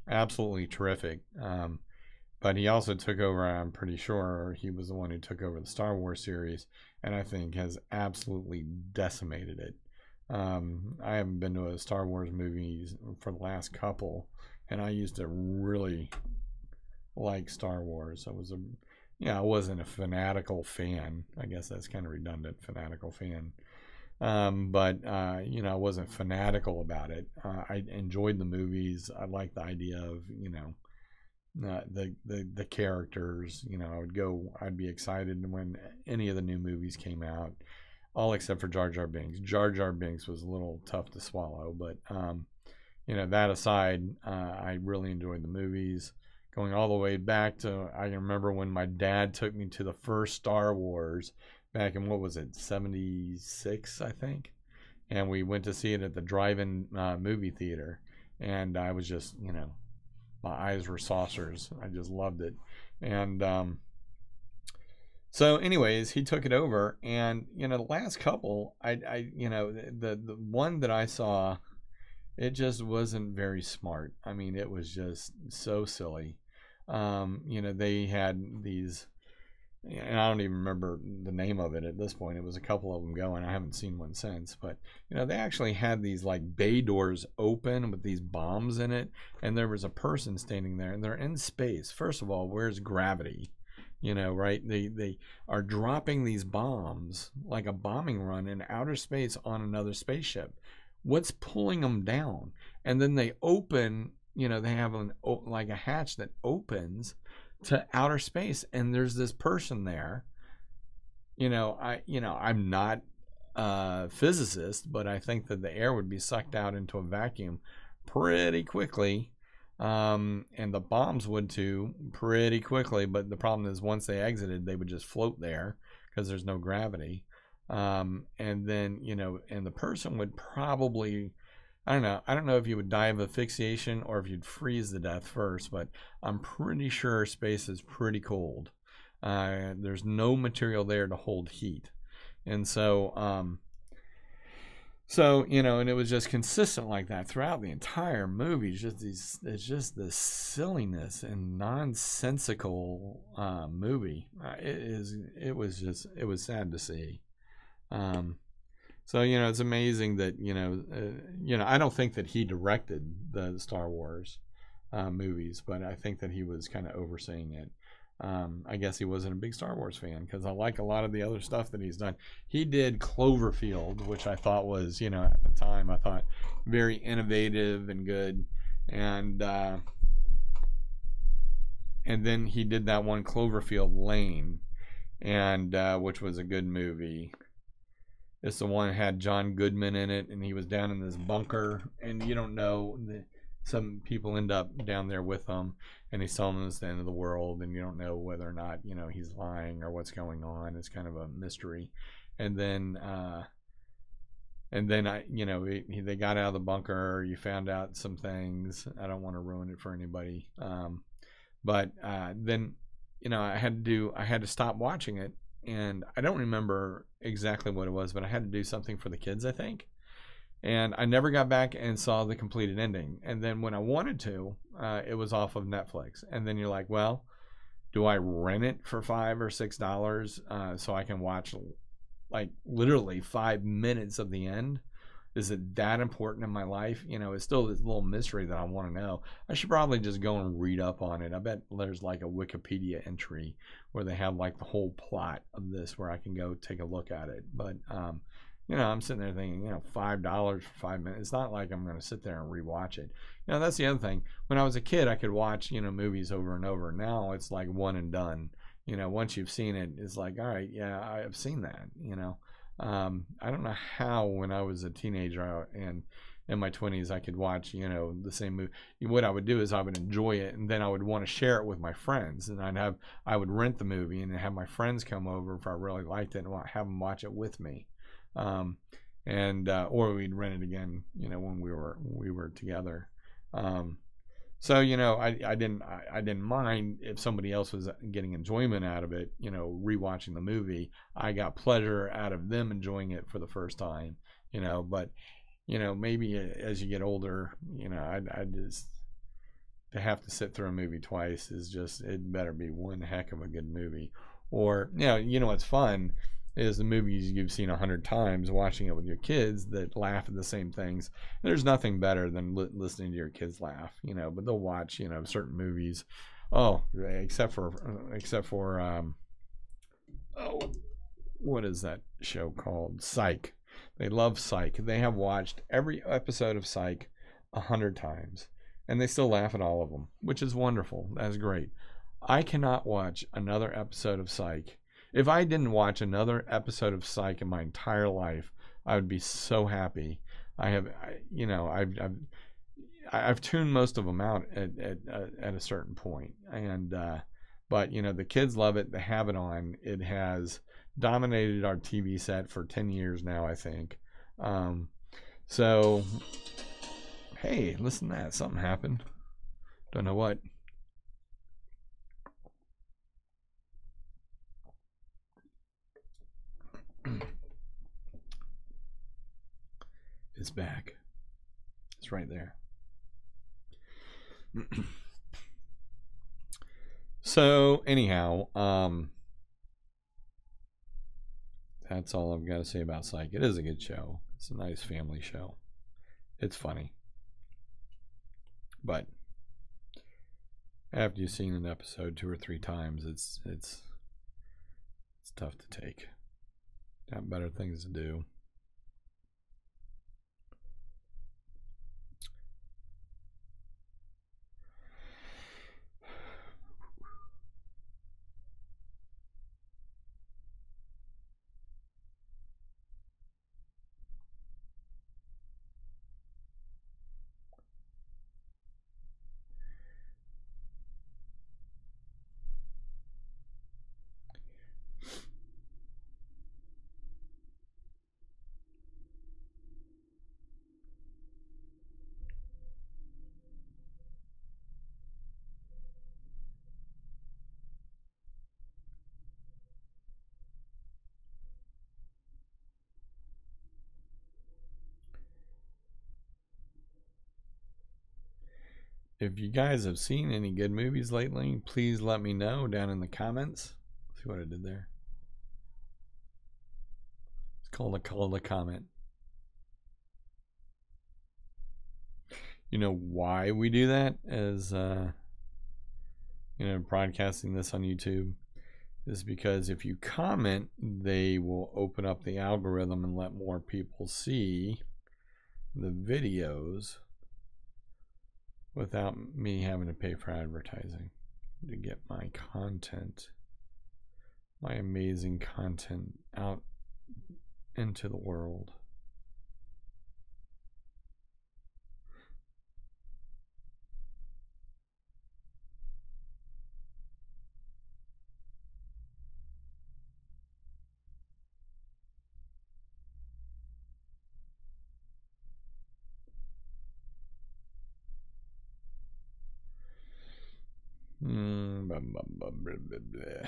absolutely terrific. But he also took over, I'm pretty sure he was the one who took over the Star Wars series, and I think has absolutely decimated it. I haven't been to a Star Wars movie for the last couple, and I used to really like Star Wars. I wasn't a fanatical fan. I guess that's kind of redundant, fanatical fan. But I wasn't fanatical about it. I enjoyed the movies. I liked the idea of, the characters. I'd be excited when any of the new movies came out, all except for Jar Jar Binks. Jar Jar Binks was a little tough to swallow, but that aside, I really enjoyed the movies. Going all the way back to, I remember when my dad took me to the first Star Wars back in, what was it, 76, I think? And we went to see it at the drive-in movie theater. And I was just, my eyes were saucers. I just loved it. And so anyways, he took it over. And, the last couple, the one that I saw, it just wasn't very smart. I mean, it was just so silly. They had these, and I don't even remember the name of it at this point. It was a couple of them going. I haven't seen one since, but they actually had these like bay doors open with these bombs in it, and there was a person standing there, and they're in space. First of all, where's gravity? Right? They are dropping these bombs like a bombing run in outer space on another spaceship. What's pulling them down? And then they open, they have like a hatch that opens to outer space, and there's this person there. I'm not a physicist, but I think that the air would be sucked out into a vacuum pretty quickly, and the bombs would too pretty quickly. But the problem is, once they exited, they would just float there because there's no gravity. And then, and the person would probably, I don't know if you would die of asphyxiation or if you'd freeze to death first, but I'm pretty sure space is pretty cold. There's no material there to hold heat. And so, and it was just consistent like that throughout the entire movie. It's just this silliness and nonsensical movie. It was sad to see. So it's amazing that I don't think that he directed the Star Wars movies, but I think that he was kind of overseeing it. I guess he wasn't a big Star Wars fan, because I like a lot of the other stuff that he's done. He did Cloverfield, which I thought was, at the time, I thought very innovative and good, and then he did that one Cloverfield Lane, and which was a good movie. It's the one that had John Goodman in it, and he was down in this bunker, and you don't know, some people end up down there with him, and he's telling them it's the end of the world, and you don't know whether or not, he's lying or what's going on. It's kind of a mystery. And then they got out of the bunker. You found out some things. I don't want to ruin it for anybody. But then, I had to stop watching it. And I don't remember exactly what it was, but I had to do something for the kids, I think. And I never got back and saw the completed ending. And then when I wanted to, it was off of Netflix. And then you're like, well, do I rent it for $5 or $6 so I can watch like literally 5 minutes of the end? Is it that important in my life? It's still this little mystery that I want to know. I should probably just go and read up on it. I bet there's like a Wikipedia entry where they have like the whole plot of this where I can go take a look at it. But, I'm sitting there thinking, $5 for 5 minutes. It's not like I'm going to sit there and rewatch it. That's the other thing. When I was a kid, I could watch, movies over and over. Now it's like one and done. Once you've seen it, it's like, all right, yeah, I've seen that. I don't know how when I was a teenager and in my 20s I could watch, the same movie. What I would do is I would enjoy it, and then I would want to share it with my friends, and I would rent the movie and have my friends come over if I really liked it and have them watch it with me. Or we'd rent it again, when we were together. So I didn't mind if somebody else was getting enjoyment out of it, rewatching the movie. I got pleasure out of them enjoying it for the first time, but maybe as you get older, I just, to have to sit through a movie twice is just, it better be one heck of a good movie. Or what's fun is the movies you've seen 100 times, watching it with your kids that laugh at the same things. There's nothing better than listening to your kids laugh, but they'll watch, certain movies. Oh, except for what is that show called? Psych. They love Psych. They have watched every episode of Psych 100 times, and they still laugh at all of them, which is wonderful. That's great. I cannot watch another episode of Psych. If I didn't watch another episode of Psych in my entire life, I would be so happy. I've tuned most of them out at a certain point, but the kids love it. They have it on. It has dominated our TV set for 10 years now, I think. So, hey, listen to that. Something happened. Don't know what. It's back. It's right there. So anyhow, that's all I've got to say about Psych. It is a good show. It's a nice family show. It's funny. But after you've seen an episode 2 or 3 times, it's tough to take. Got better things to do. If you guys have seen any good movies lately, please let me know down in the comments. See what I did there? It's called a call to comment. You know why we do that as broadcasting this on YouTube is because if you comment, they will open up the algorithm and let more people see the videos without me having to pay for advertising to get my content, my amazing content, out into the world. Blah, blah, blah, blah, blah, blah.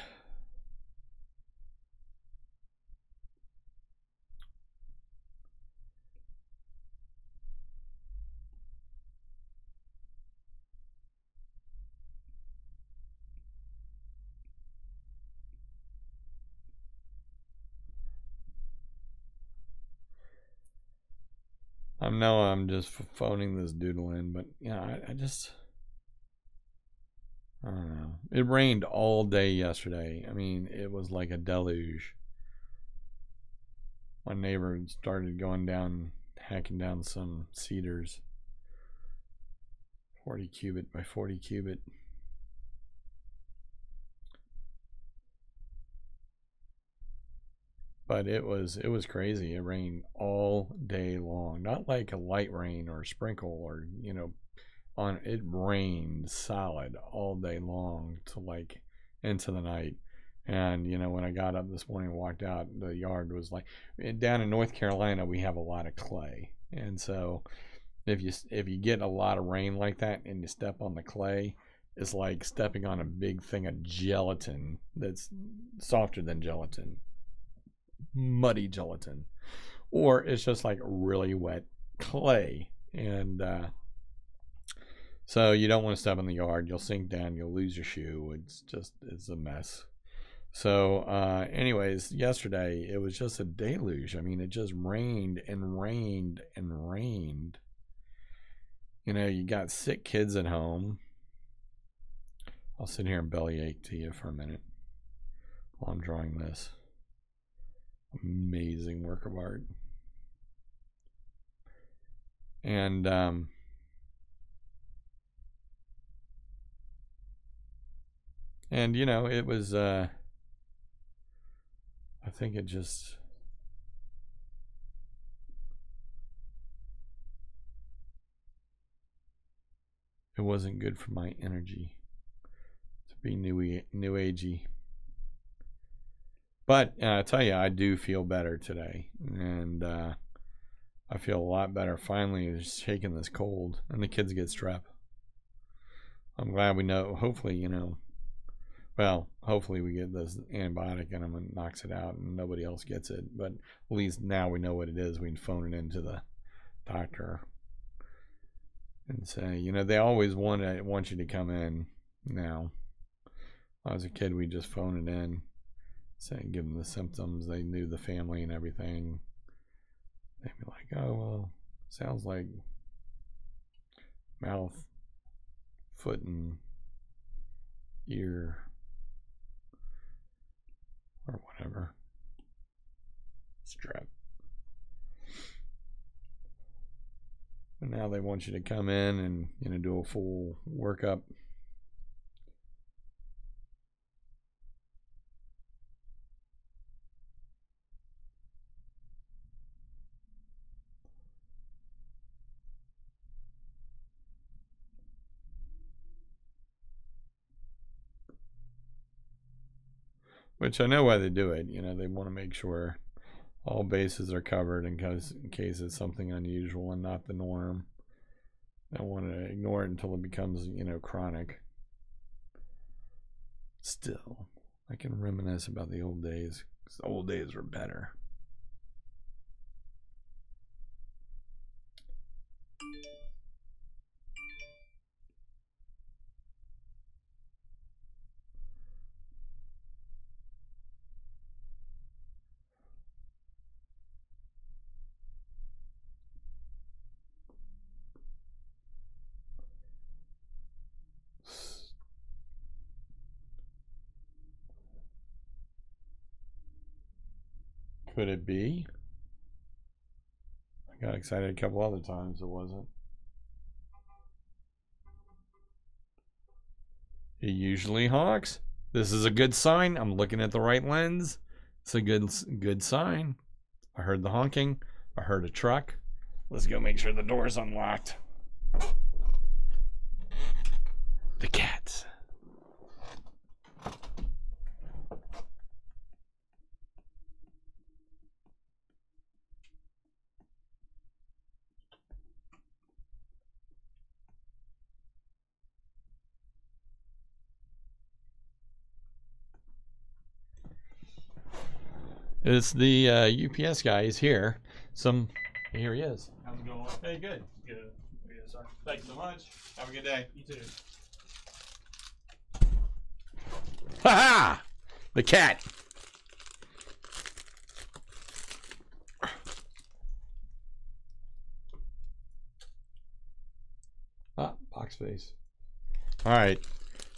I know I'm just phoning this doodle in, but I don't know. It rained all day yesterday. I mean, it was like a deluge. my neighbor started going down, hacking down some cedars. 40 cubit by 40 cubit. But it was crazy. It rained all day long. Not like a light rain or a sprinkle or, you know, it rained solid all day long to like into the night. And you know, when I got up this morning and walked out, the yard was like, down in North Carolina we have a lot of clay, and so if you get a lot of rain like that and you step on the clay, it's like stepping on a big thing of gelatin that's softer than gelatin, muddy gelatin, or it's just like really wet clay. And so you don't want to step in the yard. You'll sink down, you'll lose your shoe. It's a mess. So anyways, yesterday it was just a deluge. I mean, it just rained and rained and rained. You know, you got sick kids at home. I'll sit here and bellyache to you for a minute while I'm drawing this amazing work of art. And you know, it was I think it just it wasn't good for my energy to be new agey. But I tell you, I do feel better today, and I feel a lot better. Finally, shaking this cold, and the kids get strep. I'm glad we know. Hopefully, you know. Well, hopefully we get this antibiotic in them and knocks it out and nobody else gets it. But at least now we know what it is. We can phone it into the doctor and say, you know, they always want you to come in now. When I was a kid, we just phone it in, say, give them the symptoms. They knew the family and everything. They'd be like, oh, well, sounds like mouth, foot, and ear, or whatever, strep. But now they want you to come in and, you know, do a full workup. Which I know why they do it. You know, they want to make sure all bases are covered in case it's something unusual and not the norm. They don't want to ignore it until it becomes, you know, chronic. Still, I can reminisce about the old days, because the old days were better. Could it be? I got excited a couple other times, it wasn't. He usually honks. This is a good sign. I'm looking at the right lens. It's a good sign. I heard the honking. I heard a truck. Let's go make sure the door's unlocked. The cats. It's the UPS guy. He's here. Here he is. How's it going? Hey, good. Good. Good, sir. Thanks so much. Have a good day. You too. Ha ha! The cat. Ah, box face. All right.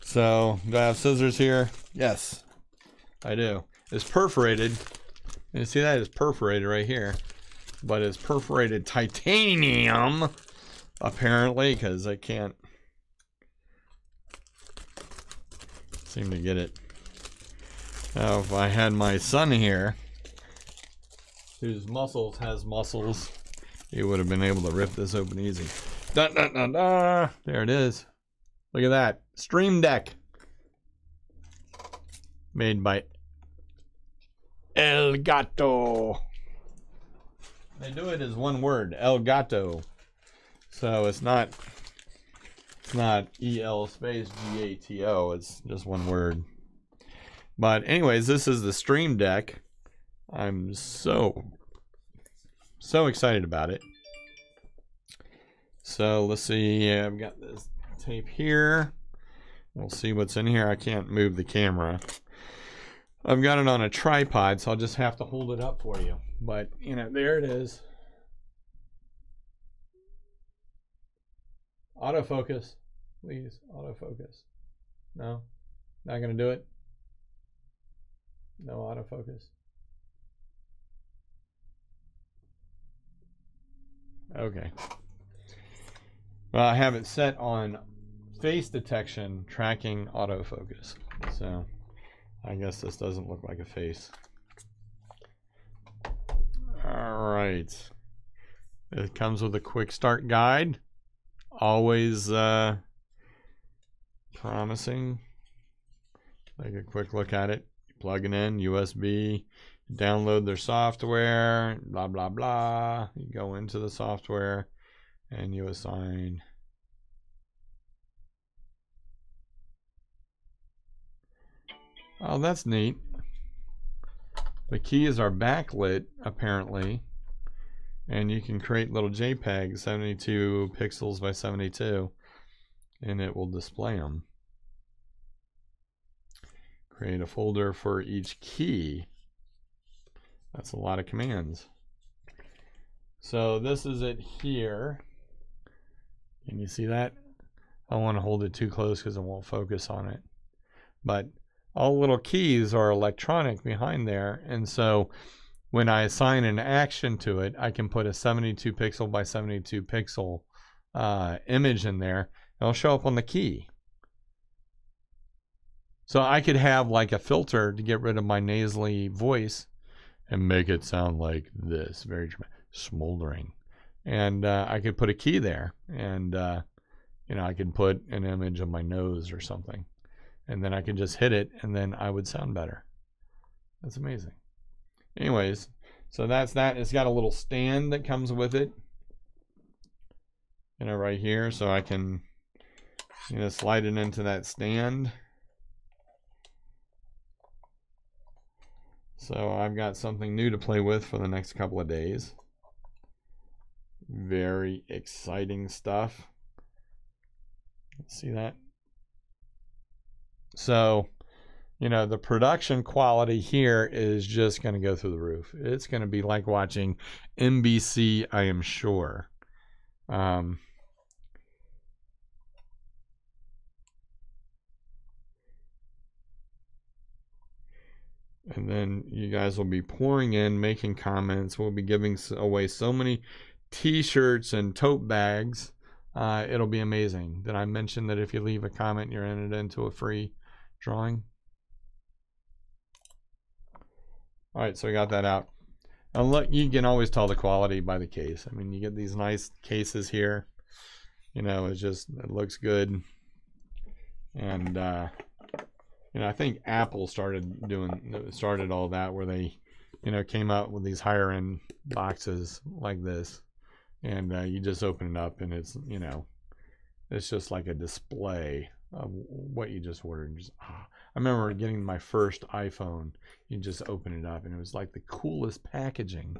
So, do I have scissors here? Yes, I do. It's perforated. And you see that is perforated right here, but it's perforated titanium, apparently, because I can't seem to get it. Now, if I had my son here, whose muscles has muscles, he would have been able to rip this open easy. Da, da, da, da. There it is. Look at that. Stream Deck. Made by El Gato. They do it as one word, El Gato. So it's not EL space GATO. It's just one word. But anyways, this is the Stream Deck. I'm so excited about it. So let's see. I've got this tape here. We'll see what's in here. I can't move the camera. I've got it on a tripod, so I'll just have to hold it up for you. But, you know, there it is. Autofocus. Please, autofocus. No? Not going to do it? No autofocus. Okay. Well, I have it set on face detection, tracking autofocus. So I guess this doesn't look like a face. All right. It comes with a quick start guide. Always promising. Take a quick look at it. Plug it in, USB, download their software, blah, blah, blah. You go into the software and you assign. Oh, that's neat. The keys are backlit, apparently. And you can create little JPEGs, 72 pixels by 72, and it will display them. Create a folder for each key. That's a lot of commands. So this is it here. Can you see that? I don't want to hold it too close because it won't focus on it. But all little keys are electronic behind there, and so when I assign an action to it, I can put a 72 pixel by 72 pixel image in there. It'll show up on the key. So I could have like a filter to get rid of my nasally voice and make it sound like this, very smoldering. And I could put a key there, and you know, I could put an image of my nose or something, and then I could just hit it, and then I would sound better. That's amazing. Anyways, so that's that. It's got a little stand that comes with it, you know, right here, so I can, you know, slide it into that stand. So I've got something new to play with for the next couple of days. Very exciting stuff. See that? So, you know, the production quality here is just going to go through the roof. It's going to be like watching NBC, I am sure. And then you guys will be pouring in, making comments. We'll be giving away so many t-shirts and tote bags. It'll be amazing. Did I mention that if you leave a comment, you're entered into a free drawing? All right, so I got that out. And look, you can always tell the quality by the case. I mean, you get these nice cases here. You know, it's just, it looks good. And, you know, I think Apple started all that, where they, you know, came out with these higher end boxes like this. And you just open it up and it's, you know, it's just like a display of what you just ordered. I remember getting my first iPhone. You just open it up and it was like the coolest packaging.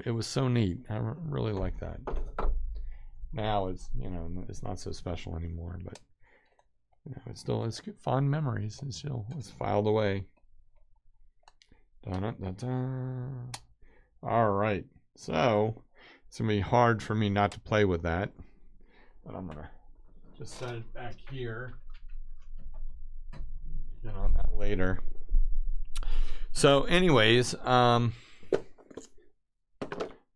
It was so neat. I really like that. Now it's, you know, it's not so special anymore, but you know, it's good, fond memories. It's filed away. All right, so it's gonna be hard for me not to play with that, but I'm gonna just set it back here. Get on that later. So anyways, that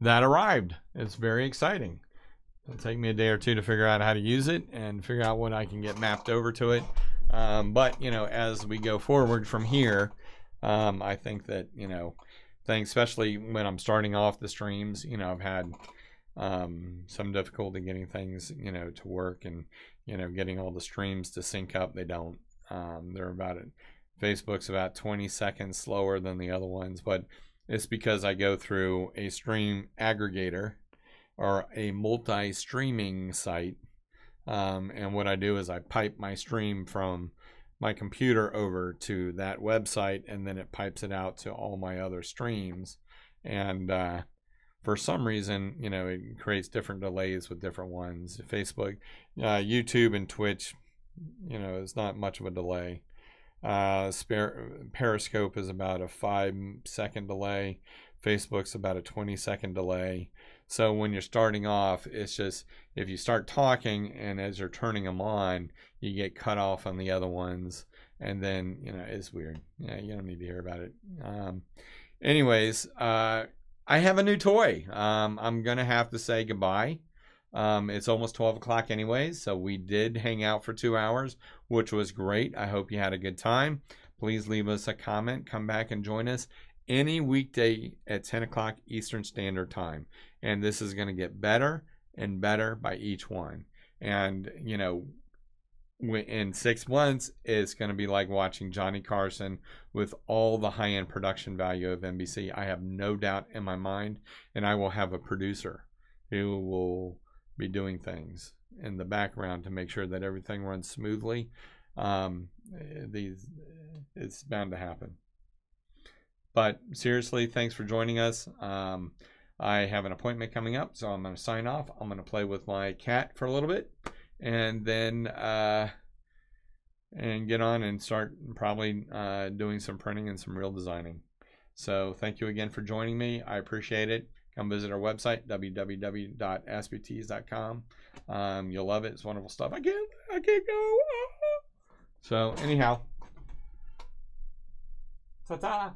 arrived. It's very exciting. It'll take me a day or two to figure out how to use it and figure out what I can get mapped over to it. But, you know, as we go forward from here, I think that, you know, things, especially when I'm starting off the streams, you know, I've had some difficulty getting things, you know, to work and, you know, getting all the streams to sync up. They don't. They're about it. Facebook's about 20 seconds slower than the other ones, but it's because I go through a stream aggregator or a multi-streaming site. And what I do is I pipe my stream from my computer over to that website, and then it pipes it out to all my other streams. And for some reason, you know, it creates different delays with different ones. Facebook, YouTube, and Twitch, you know, is not much of a delay. Periscope is about a 5-second delay. Facebook's about a 20-second delay. So when you're starting off, it's just if you start talking and as you're turning them on, you get cut off on the other ones, and then, you know, it's weird. Yeah, you don't need to hear about it. Anyways, I have a new toy. I'm gonna have to say goodbye. It's almost 12 o'clock anyways, so we did hang out for 2 hours, which was great. I hope you had a good time. Please leave us a comment. Come back and join us any weekday at 10 o'clock Eastern Standard Time. And this is going to get better and better by each one. And, you know, in 6 months, it's going to be like watching Johnny Carson with all the high-end production value of NBC. I have no doubt in my mind, and I will have a producer who will be doing things in the background to make sure that everything runs smoothly. It's bound to happen. But seriously, thanks for joining us. I have an appointment coming up, so I'm going to sign off. I'm going to play with my cat for a little bit, and then and get on and start probably doing some printing and some real designing. So thank you again for joining me. I appreciate it. Come visit our website, www.aspietees.com. You'll love it. It's wonderful stuff. I can't go. So anyhow, ta-ta.